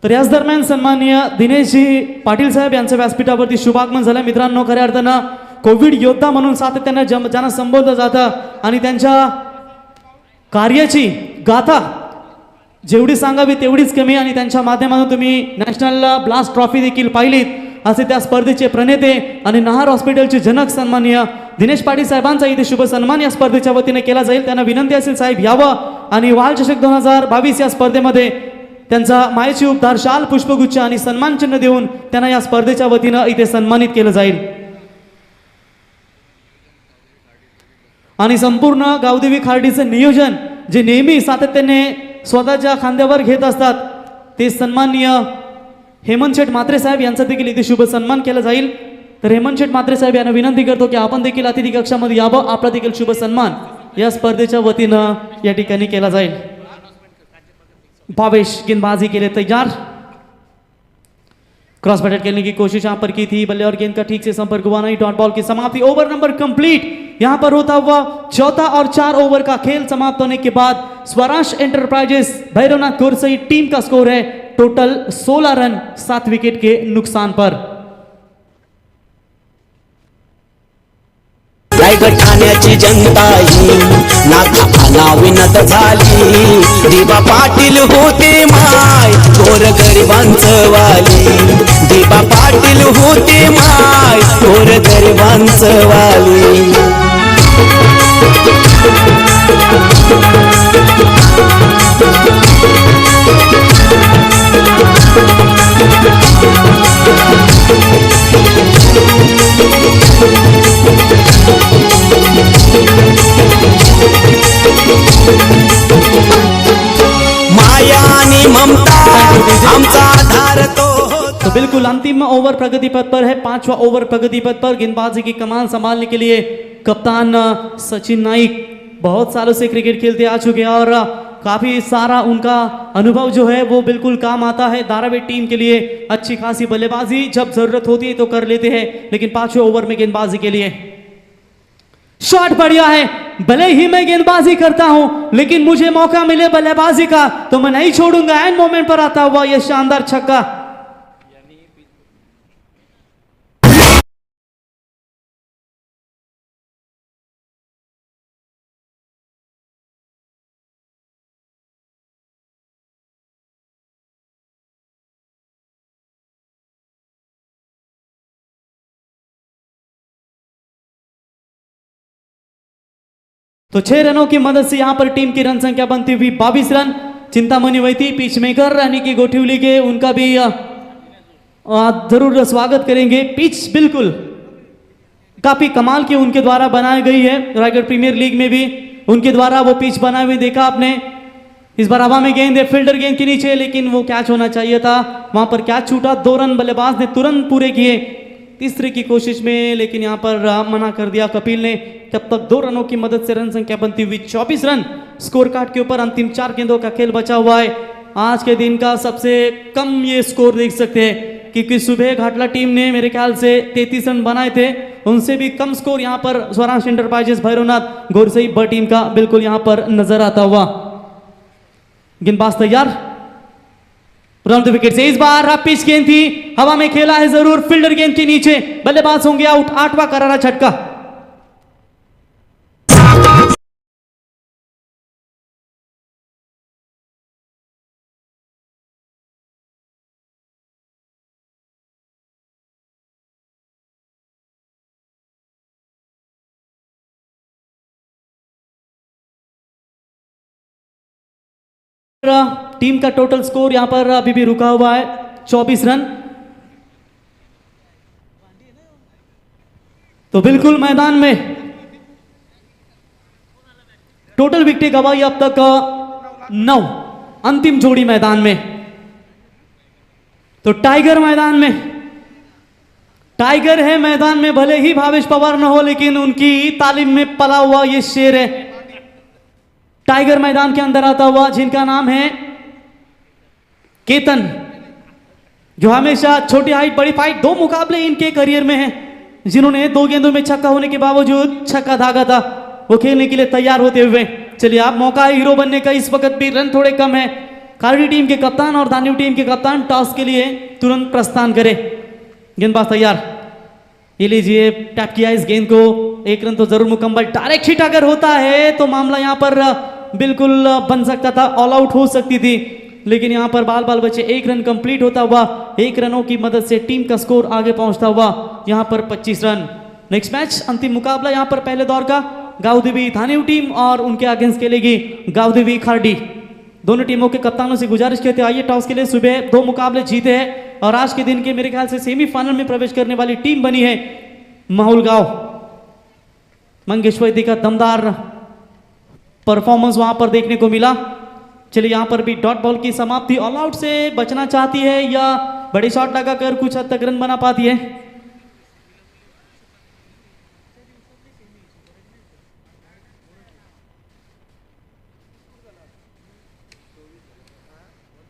[SPEAKER 1] तर याच दरम्यान सन्माननीय दिनेशजी पाटील साहेब यांचं व्यासपीठावरती शुभागमन झालं। मित्रांनो, खऱ्या अर्थानं कोविड योद्धा म्हणून सातत्याने ज्यांना संबोधलं जातं आणि त्यांच्या कार्याची गाथा जेवढी सांगावी तेवढीच कमी, आणि त्यांच्या माध्यमातून तुम्ही नॅशनल ब्लास्ट ट्रॉफी देखील पाहिलीत असे त्या स्पर्धेचे प्रणेते आणि नहार हॉस्पिटलचे जनक सन्माननीय दिनेश पाटील साहेबांचा इथे शुभ सन्मान या स्पर्धेच्या वतीने केला जाईल। त्यांना विनंती असेल साहेब यावं आणि वाल चषक 2022 या स्पर्धेमध्ये त्यांचा मायेची उपहार शाल पुष्पगुच्छ आणि सन्मान चिन्ह देऊन त्यांना या स्पर्धेच्या वतीने इथे सन्मानित केलं जाईल। आणि संपूर्ण गावदेवी खार्डीचं नियोजन जे नेहमी सातत्याने स्वतःच्या खांद्यावर घेत असतात ते सन्माननीय हेमंत शेठ म्हात्रे साहेब यांचा देखील इथे शुभ सन्मान केला जाईल। तर हेमंत शेठ म्हात्रे साहेब यांना विनंती करतो की आपण देखील अतिथी कक्षामध्ये यावं, आपला देखील शुभ सन्मान या स्पर्धेच्या वतीने या ठिकाणी केला जाईल। भावेश गेंदबाजी के लिए तैयार, क्रॉस बैटर खेलने की कोशिश यहां पर की थी, बल्ले और गेंद का ठीक से संपर्क हुआ नहीं, डॉट बॉल की समाप्ति। Over number complete. यहां पर होता हुआ चौथा और 4 ओवर का खेल समाप्त होने के बाद स्वराज एंटरप्राइजेस भैरवनाथ गोरसई टीम का स्कोर है टोटल 16 रन 7 विकेट के नुकसान पर।
[SPEAKER 4] रायगड ठाण्याची जनता ही नाका अनाविनत झाली, दिबा पाटील होते माय थोर गरिबांचं वाली, दिबा पाटील होते माय थोर गरिबांचं वाली। ममता आमचा आधार तो
[SPEAKER 1] तो बिल्कुल अंतिम ओवर प्रगति पथ पर है, 5वां ओवर प्रगति पथ पर। गेंदबाजी की कमान संभालने के लिए कप्तान सचिन नाइक बहुत सालों से क्रिकेट खेलते आ चुके हैं और काफी सारा उनका अनुभव जो है वो बिल्कुल काम आता है। धारावी टीम के लिए अच्छी खासी बल्लेबाजी जब जरूरत होती है तो कर लेते हैं, लेकिन 5वें ओवर में गेंदबाजी के लिए शॉट बढ़िया है। भले ही मैं गेंदबाजी करता हूं लेकिन मुझे मौका मिले बल्लेबाजी का तो मैं नहीं छोड़ूंगा। एंड मोमेंट पर आता हुआ यह शानदार छक्का। तो 6 रनों की मदद से यहां पर टीम की रन संख्या बनती हुई 22 रन। चिंतामणि वैती पिच मेकर रानी की गोठिवली के उनका भी जरूर स्वागत करेंगे। पिच बिल्कुल काफी कमाल की उनके द्वारा बनाई गई है। रायगढ़ प्रीमियर लीग में भी उनके द्वारा वो पिच बनाए हुए देखा आपने। इस बार हवा में गेंद है, फील्डर गेंद के नीचे, लेकिन वो कैच होना चाहिए था, वहां पर कैच छूटा। 2 रन बल्लेबाज ने तुरंत पूरे किए तीसरे की कोशिश में, लेकिन यहां पर मना कर दिया कपिल ने। तब तक 2 रनों की मदद से रन संख्या बनती हुई 24 रन। स्कोर कार्ड के ऊपर अंतिम 4 गेंदों का खेल बचा हुआ है। आज के दिन का सबसे कम ये स्कोर देख सकते हैं, क्योंकि सुबह घाटला टीम ने मेरे ख्याल से 33 रन बनाए थे, उनसे भी कम स्कोर यहां पर स्वराज एंटरप्राइजेस भैरवनाथ गोरसई ब टीम का बिल्कुल यहां पर नजर आता हुआ। गेंदबाज तैयार, राउंड द विकेट से इस बार पिच गेंद थी, हवा में खेला है जरूर, फील्डर गेंद के नीचे, बल्लेबाज होंगे आउट। 8वां करारा झटका। टीम का टोटल स्कोर यहां पर अभी भी रुका हुआ है 24 रन। तो बिल्कुल मैदान में टोटल विकेट गवाई अब तक 9। अंतिम जोड़ी मैदान में, तो टाइगर मैदान में, टाइगर है मैदान में। भले ही भावेश पवार न हो, लेकिन उनकी तालीम में पला हुआ ये शेर है। टाइगर मैदान के अंदर आता हुआ, जिनका नाम है केतन, जो हमेशा छोटी हाइट बड़ी फाइट 2 मुकाबले इनके करियर में हैं, जिन्होंने 2 गेंदों में छक्का होने के बावजूद छक्का धागा था, वो खेलने के लिए तैयार होते हुए। चलिए, आप मौका है हीरो बनने का। इस वक्त भी रन थोड़े कम है। कारडी टीम के कप्तान और दानिव टीम के कप्तान टॉस के लिए तुरंत प्रस्थान करें। गेंदबाज तैयार, ये लीजिए, टैप किया इस गेंद को। 1 रन तो जरूर मुकम्मल। डायरेक्ट हिट अगर होता है तो मामला यहां पर बिल्कुल बन सकता था, ऑल आउट हो सकती थी, लेकिन यहां पर बाल बाल बचे। 1 रन कंप्लीट होता हुआ, 1 रनों की मदद से टीम का स्कोर आगे पहुंचता हुआ यहां पर 25 रन। नेक्स्ट मैच, अंतिम मुकाबला यहां पर पहले दौर का गावदेवी धानिव टीम और उनके अगेंस्ट खेलेगी गावदेवी खारडी। दोनों टीमों के कप्तानों से गुजारिश करते आइए, टॉस के लिए सुबह 2 मुकाबले जीते हैं और आज के दिन के मेरे ख्याल से सेमीफाइनल में प्रवेश करने वाली टीम बनी है माहुलगांव। मंगेश वैद्य का दमदार परफॉर्मेंस वहां पर देखने को मिला। चलिए, यहां पर भी डॉट बॉल की समाप्ति। ऑल आउट से बचना चाहती है या बड़े शॉट लगाकर कुछ हद तक रन बना पाती है?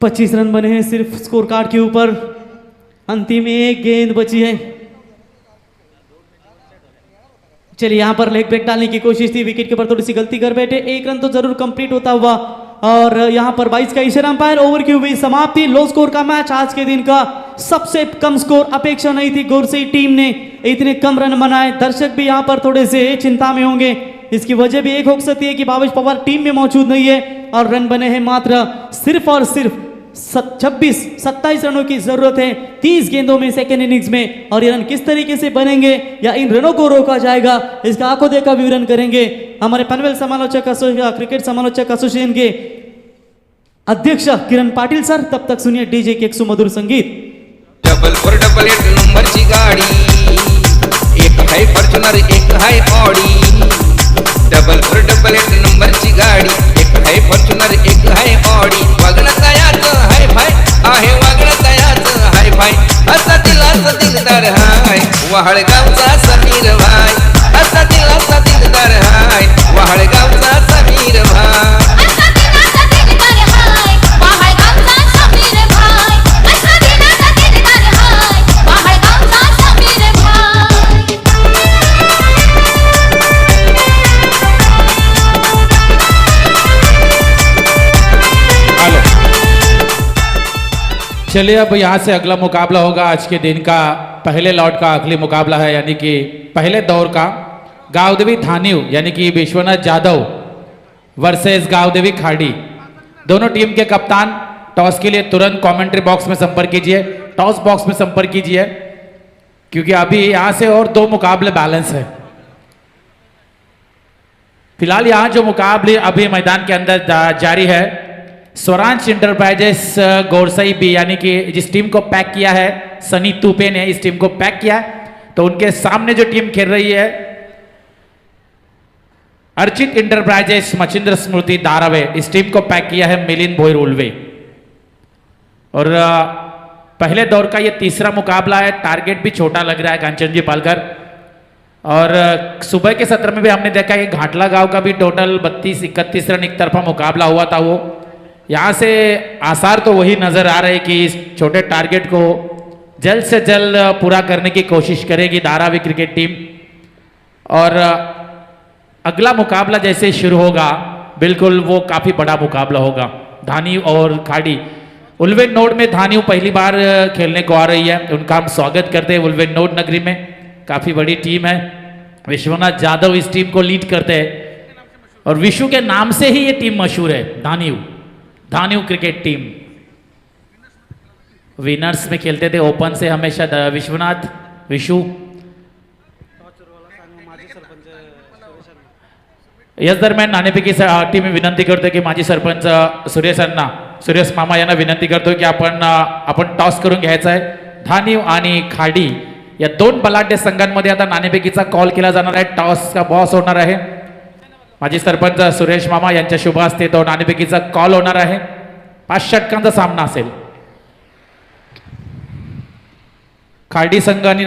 [SPEAKER 1] पच्चीस रन बने हैं सिर्फ स्कोर कार्ड के ऊपर। अंतिम 1 गेंद बची है। चलिए, यहां पर लेग ब्रेक डालने की कोशिश थी, विकेट के ऊपर थोड़ी सी गलती कर बैठे। 1 रन तो जरूर कंप्लीट होता हुआ और यहां पर 22 का इशारा अंपायर। ओवर की हुई समाप्ति। लो स्कोर का मैच। आज के दिन का सबसे कम स्कोर। अपेक्षा नहीं थी गोरसई टीम ने इतने कम रन बनाए। दर्शक भी यहां पर थोड़े से चिंता में होंगे। इसकी वजह भी एक हो सकती है कि भावेश पवार टीम में मौजूद नहीं है और रन बने हैं मात्र सिर्फ और सिर्फ 27 रनों की जरूरत है 30 गेंदों में सेकेंड इनिंग्स में। और ये रन किस तरीके से बनेंगे या इन रनों को रोका जाएगा, इसका आंखों देखा विवरण करेंगे हमारे पनवेल समालोचक क्रिकेट समालोचक एसोसिएशन के अध्यक्ष किरण पाटिल सर। तब तक सुनिए डीजे के एक सुमधुर संगीत।
[SPEAKER 3] डबल 8 नंबरची गाडी, एक है फॉर्च्यूनर एक है ऑडी। डबल 8 नंबरची गाडी, एक है फॉर्च्यूनर एक है ऑडी। बघण्याचा याच है वहाळगावचा समीर भाई असा दिलदार हाय वहाळगावचा समीर भाई
[SPEAKER 5] असा दिलासा दिलदार हाय वाहळगावचा समीर भाई असा दिलासा दिलदार हाय वाहळगावचा समीर भाई
[SPEAKER 6] चलिए अब यहाँ से अगला मुकाबला होगा आज के दिन का पहले लॉट का अगली मुकाबला है यानी कि पहले दौर का गावदेवी धानिव यानी कि विश्वनाथ जाधव वर्सेस गावदेवी खाड़ी। दोनों टीम के कप्तान टॉस के लिए तुरंत कमेंट्री बॉक्स में संपर्क कीजिए, टॉस बॉक्स में संपर्क कीजिए क्योंकि अभी यहाँ से और 2 मुकाबले बैलेंस है। फिलहाल यहाँ जो मुकाबले अभी मैदान के अंदर जारी है, स्वरांश इंटरप्राइजेस गोरसई बी यानी कि जिस टीम को पैक किया है सनी तुपे ने इस टीम को पैक किया है, तो उनके सामने जो टीम खेल रही है अर्चित इंटरप्राइजेस मचिंद्र स्मृति धारावे, इस टीम को पैक किया है मिलिंद भोईर उल्वे। और पहले दौर का ये तीसरा मुकाबला है। टारगेट भी छोटा लग रहा है कांचन जी पालकर। और सुबह के सत्र में भी हमने देखा कि घाटला गांव का भी टोटल 32-31 रन एक तरफा मुकाबला हुआ था। वो यहाँ से आसार तो वही नजर आ रहे कि इस छोटे टारगेट को जल्द से जल्द पूरा करने की कोशिश करेगी धारावी क्रिकेट टीम। और अगला मुकाबला जैसे शुरू होगा बिल्कुल वो काफी बड़ा मुकाबला होगा धानी और खाड़ी। उल्वेन नोड में धानी पहली बार खेलने को आ रही है, उनका हम स्वागत करते हैं उल्वेन नोड नगरी में। काफी बड़ी टीम है, विश्वनाथ जाधव इस टीम को लीड करते हैं और विशु के नाम से ही ये टीम मशहूर है। धानीव क्रिकेट टीम विनर्स में खेलते थे ओपन से हमेशा विश्वनाथ विशु। याच दरम्यान नाणेफेकी टीम विनंती करतो की माजी सरपंच सुरेश मामा यांना विनंती करतो की आपण टॉस करून घ्यायचा आहे। धानीव आणि खाडी या 2 बलाढ्य संघांमध्ये आता नाणेफेकीचा कॉल केला जाणार आहे। टॉस का बॉस होणार आहे माजी सरपंच सुरेश मामा यांच्या शुभ हस्ते तो नाणेफेकीचा कॉल होणार आहे। 5 षटकांचा सामना असेल। खाडी संघ आणि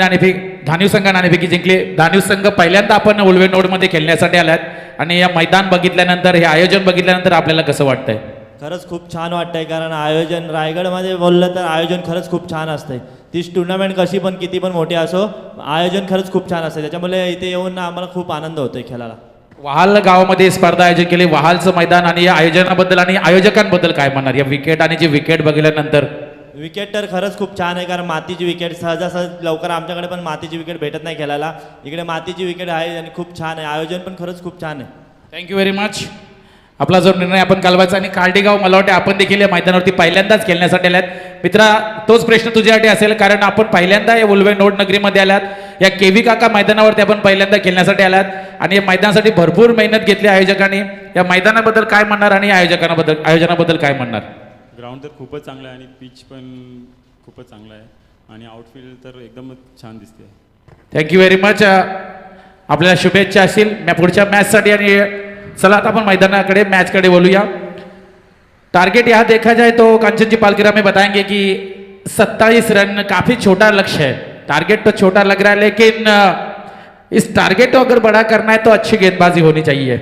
[SPEAKER 6] धानीव संघ नाणेफेकी जिंकली। धानीव संघ पहिल्यांदा आपण उल्वे नोड मध्ये खेळण्यासाठी आलात आणि या मैदान बघितल्यानंतर हे आयोजन बघितल्यानंतर आपल्याला कसं वाटतंय?
[SPEAKER 7] खरंच खूप छान वाटतंय कारण आयोजन रायगडमध्ये बोललं तर आयोजन खरंच खूप छान असतंय। तीच टुर्नामेंट कशी पण किती पण मोठी असो आयोजन खरंच खूप छान असतं, त्याच्यामुळे इथे येऊन आम्हाला खूप आनंद होतोय खेळायला।
[SPEAKER 6] वहाल गावामध्ये स्पर्धा आयोजित केली, वहालचं मैदान आणि या आयोजनाबद्दल आणि आयोजकांबद्दल काय म्हणणार? या विकेट आणि जी विकेट बघितल्यानंतर
[SPEAKER 7] विकेट तर खरंच खूप छान आहे कारण मातीची विकेट सहजासहज लवकर आमच्याकडे पण मातीची विकेट भेटत नाही खेळायला, इकडे मातीची विकेट आहे आणि खूप छान आहे। आयोजन पण खरंच खूप छान आहे।
[SPEAKER 6] Thank you very much. आपला जो निर्णय आपण कालवायचा आणि कार्डिगाव मला वाटते आपण देखील या मैदानावरती पहिल्यांदाच खेळण्यासाठी आल्यात। मित्रा तोच प्रश्न तुझ्यासाठी असेल कारण आपण पहिल्यांदा या उल्वे नोड नगरीमध्ये आल्यात, या केव्ही काका मैदानावरती आपण पहिल्यांदा खेळण्यासाठी आल्यात आणि या मैदानासाठी भरपूर मेहनत घेतली आयोजकांनी। या मैदानाबद्दल काय म्हणणार आणि आयोजनाबद्दल काय म्हणणार?
[SPEAKER 8] ग्राउंड तर खूपच चांगलं आहे आणि पिच पण खूपच चांगला आहे आणि आउटफील्ड तर एकदम छान दिसते।
[SPEAKER 6] Thank you very much. आपल्याला शुभेच्छा असतील पुढच्या मॅचसाठी। आणि चला आता आपण मैदानाकडे मैचकडे बोलूया। टारगेट यहाँ देखा जाए तो कांचन जी पालकर हमें बताएंगे कि 27 रन काफी छोटा लक्ष्य है। टारगेट तो छोटा लग रहा है लेकिन इस टारगेट को अगर बड़ा करना है तो अच्छी गेंदबाजी होनी चाहिए।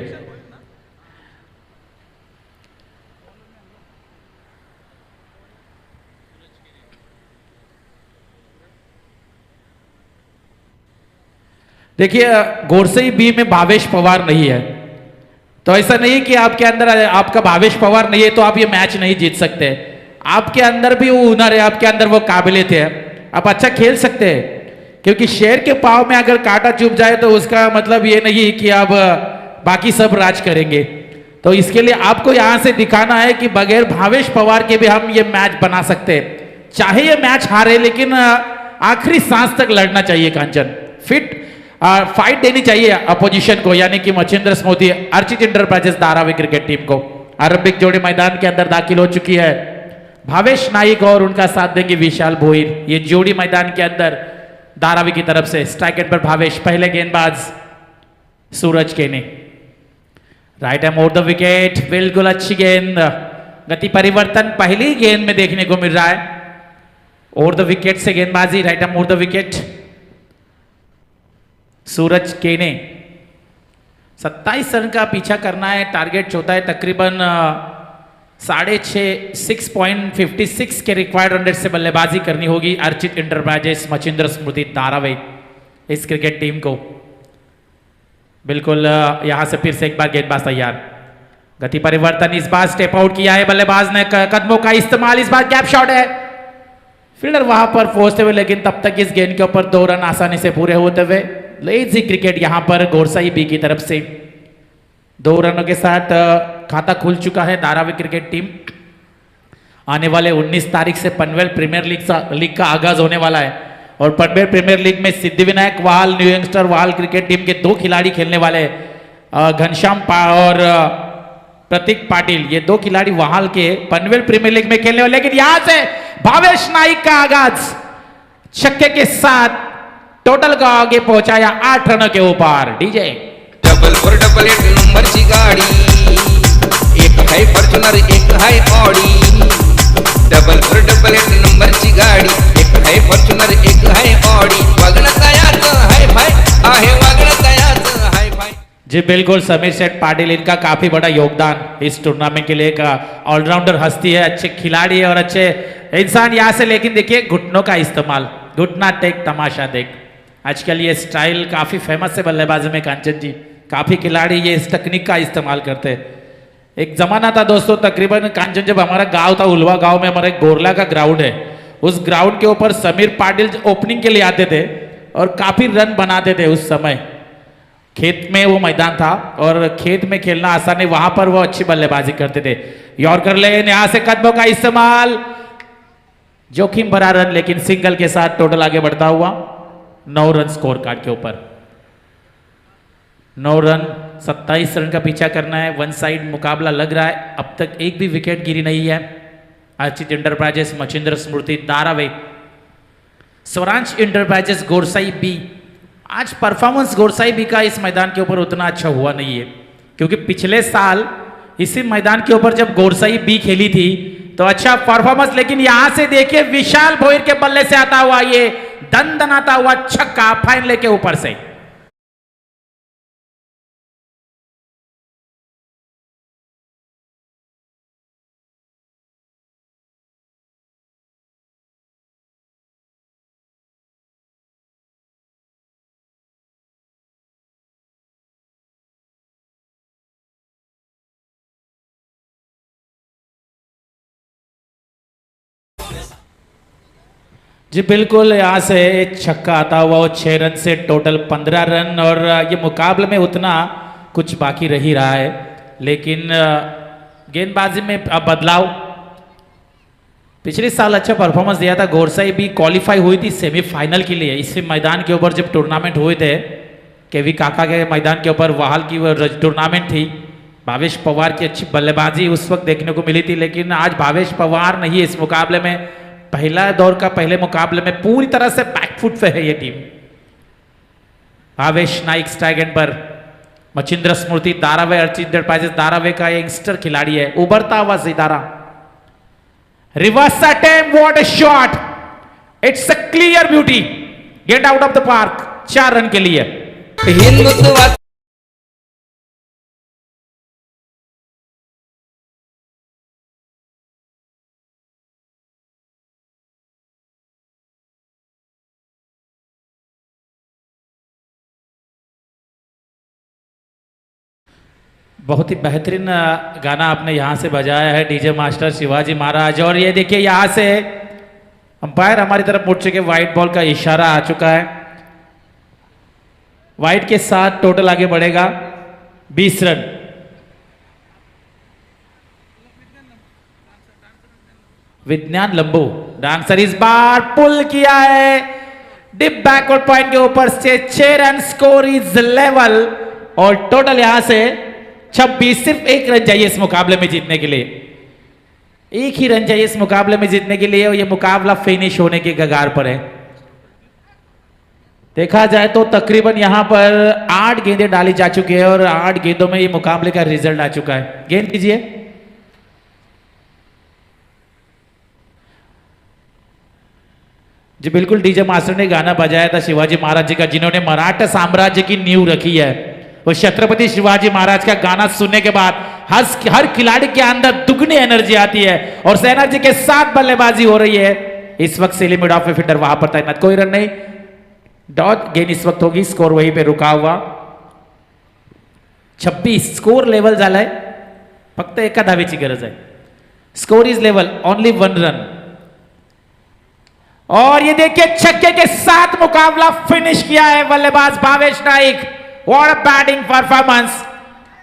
[SPEAKER 6] देखिए गोरसई बी में भावेश पवार नहीं है, तो ऐसा नहीं कि आपके अंदर आपका भावेश पवार नहीं है तो आप ये मैच नहीं जीत सकते। आपके अंदर भी वो हुनर है, आपके अंदर वो काबिलियत है, आप अच्छा खेल सकते हैं। क्योंकि शेर के पाँव में अगर कांटा चुभ जाए तो उसका मतलब ये नहीं कि आप बाकी सब राज करेंगे। तो इसके लिए आपको यहाँ से दिखाना है कि बगैर भावेश पवार के भी हम ये मैच बना सकते हैं। चाहे ये मैच हारे लेकिन आखिरी सांस तक लड़ना चाहिए कांचन। फाइट देनी चाहिए अपोजिशन को, यानी कि Machindra Smriti Archit Enterprises Dharavi cricket team को। आरंभिक जोड़ी मैदान के अंदर दाखिल हो चुकी है। भावेश नाइक और उनका साथ देंगे विशाल भोईर। ये जोड़ी मैदान के अंदर धारावी की तरफ से। स्ट्राइक एंड पर भावेश, पहले गेंदबाज सूरज केने, right hand over the wicket, बिल्कुल अच्छी गेंद। गति परिवर्तन पहली गेंद में देखने को मिल रहा है। ओवर द विकेट से गेंदबाजी, right hand over the wicket. Suraj Kene 27 run का पीछा करना है, टारगेट होता है तकरीबन 6.56 के रिक्वायर्ड रन रेट से बल्लेबाजी करनी होगी अर्चित इंटरप्राइजेस मचिंद्र स्मृति धारावी इस क्रिकेट टीम को। बिल्कुल यहां से फिर से एक बार गेंदबाज तैयार, गति परिवर्तन, इस बार स्टेप आउट किया है बल्लेबाज ने, कदमों का इस्तेमाल, इस बार गैप शॉट है, फील्डर वहां पर पहुंचते हुए, लेकिन तब तक इस गेंद के ऊपर 2 रन आसानी से पूरे होते हुए लेजी क्रिकेट यहां पर गोरसाई बी की तरफ से 2 रनों के साथ खाता खुल चुका है धारावी क्रिकेट टीम। आने वाले 19 तारीख से पनवेल प्रीमियर लीग का आगाज होने वाला है और पनवेल प्रीमियर लीग में सिद्धिविनायक वाल न्यू यंगस्टर वाल क्रिकेट टीम के 2 खिलाड़ी खेलने वाले घनश्याम और प्रतीक पाटिल, ये 2 खिलाड़ी वहाल के पनवेल प्रीमियर लीग में खेलने वाले। लेकिन यहां से भावेश नाइक का आगाज छक्के के साथ टोटल को आगे पहुंचाया 8 रनों के ऊपर। डीजे
[SPEAKER 3] डबल 8 नंबरची गाडी, एक है फॉर्च्युनर एक है ऑडी, डबल 8 नंबरची गाडी, एक है फॉर्च्युनर एक है ऑडी, वागणं तयाचं हाय फाय आहे, वागणं तयाचं हाय फाय।
[SPEAKER 6] जी बिल्कुल, समीर सेठ पाटिल, इनका काफी बड़ा योगदान इस टूर्नामेंट के लिए, का ऑलराउंडर हस्ती है, अच्छे खिलाड़ी है और अच्छे इंसान यहाँ से। लेकिन देखिए घुटनों का इस्तेमाल, घुटना टेक तमाशा देख, आजकल ये स्टाइल काफी फेमस है बल्लेबाजी में कांचन जी, काफी खिलाड़ी ये इस तकनीक का इस्तेमाल करते हैं। एक जमाना था दोस्तों, तकरीबन कांचन जब हमारा गांव था उलवा गांव में, हमारे गोरला का ग्राउंड है, उस ग्राउंड के ऊपर समीर पाटिल ओपनिंग के लिए आते थे और काफी रन बनाते थे उस समय। खेत में वो मैदान था और खेत में खेलना आसान है, वहां पर वो अच्छी बल्लेबाजी करते थे। यॉर्कर लेन, यहां से कदमों का इस्तेमाल, जोखिम भरा रन, लेकिन सिंगल के साथ टोटल आगे बढ़ता हुआ 9 रन स्कोर कार्ड के ऊपर। 9 रन 27 रन का पीछा करना है, वन साइड मुकाबला लग रहा है, अब तक एक भी विकेट गिरी नहीं है। Archit enterprises Machindra Smriti Dharavi, Swaransh enterprises Gorsai B. आज परफॉर्मेंस गोरसाई बी का इस मैदान के ऊपर उतना अच्छा हुआ नहीं है, क्योंकि पिछले साल इसी मैदान के ऊपर जब गोरसाई बी खेली थी तो अच्छा परफॉर्मेंस, लेकिन यहां से देखिए विशाल भोईर के बल्ले से आता हुआ ये दनदनाता हुआ छक्का फाइन लेके ऊपर से। जी बिल्कुल, यहाँ से छक्का आता हुआ वो 6 रन से टोटल 15 रन, और ये मुकाबले में उतना कुछ बाकी रह ही रहा है, लेकिन गेंदबाजी में अब बदलाव। पिछले साल अच्छा परफॉर्मेंस दिया था, गोरसाई भी क्वालिफाई हुई थी सेमीफाइनल के लिए इसी मैदान के ऊपर जब टूर्नामेंट हुए थे, केवी काका के मैदान के ऊपर वहाल की टूर्नामेंट थी। भावेश पवार की अच्छी बल्लेबाजी उस वक्त देखने को मिली थी, लेकिन आज भावेश पवार नहीं है इस मुकाबले में। पहला दौर का पहले मुकाबले में पूरी तरह से बैकफुट पे है ये टीम। भावेश नाइक स्ट्राइक एंड पर, मचिंद्र स्मृति धारावी अर्चित इंटरप्राइजेस धारावी का यंगस्टर खिलाड़ी है, उभरता हुआ सितारा। Reverse attempt, what a shot, it's a clear beauty, get out of the park, 4 run के लिए।
[SPEAKER 3] हिंदुत्व
[SPEAKER 6] बहुत ही बेहतरीन गाना आपने यहाँ से बजाया है डीजे मास्टर शिवाजी महाराज। और ये देखिए यहाँ से अंपायर हमारी तरफ मुड़ चुके, व्हाइट बॉल का इशारा आ चुका है, व्हाइट के साथ टोटल आगे बढ़ेगा 20 रन। विज्ञान लंबू डांसर इस बार पुल किया है, डिप बैकवर्ड पॉइंट के ऊपर से 6 रन, स्कोर इज लेवल, और टोटल यहां से 26। सिर्फ 1 रन चाहिए इस मुकाबले में जीतने के लिए, 1 ही रन चाहिए इस मुकाबले में जीतने के लिए, और यह मुकाबला फिनिश होने के कगार पर है। देखा जाए तो तकरीबन यहां पर 8 गेंदें डाली जा चुकी है और 8 गेंदों में ये मुकाबले का रिजल्ट आ चुका है। गेंद कीजिए। जी बिल्कुल, डीजे मास्टर ने गाना बजाया था शिवाजी महाराज जी का, जिन्होंने मराठा साम्राज्य की नींव रखी है। वो छत्रपति शिवाजी महाराज का गाना सुनने के बाद हर खिलाड़ी के अंदर दुगनी एनर्जी आती है और उस एनर्जी के साथ बल्लेबाजी हो रही है। इस वक्त सेली मिड ऑफ फील्डर वहां पर तैनात, कोई रन नहीं, डॉट गेंद इस वक्त होगी, स्कोर वहीं पे रुका हुआ 26 स्कोर लेवल झालाय, फक्त एका धावेची गरज आहे। Score is level, only 1 run. और ये देखिए छक्के के साथ मुकाबला फिनिश किया है बल्लेबाज Bhavesh Naik, what a batting performance.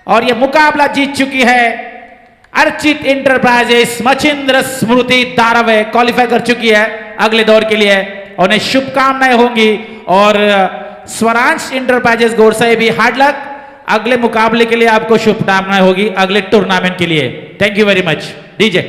[SPEAKER 6] और ये मुकाबला जीत चुकी है अर्चित इंटरप्राइजेस, मचिंद्र स्मृति दारावे क्वालिफाई कर चुकी है अगले दौर के लिए, उन्हें शुभकामनाएं होंगी। और स्वरांश इंटरप्राइजेस गोरसाई भी हार्ड लक, अगले मुकाबले के लिए आपको शुभकामनाएं होगी, अगले टूर्नामेंट के लिए। Thank you very much DJ.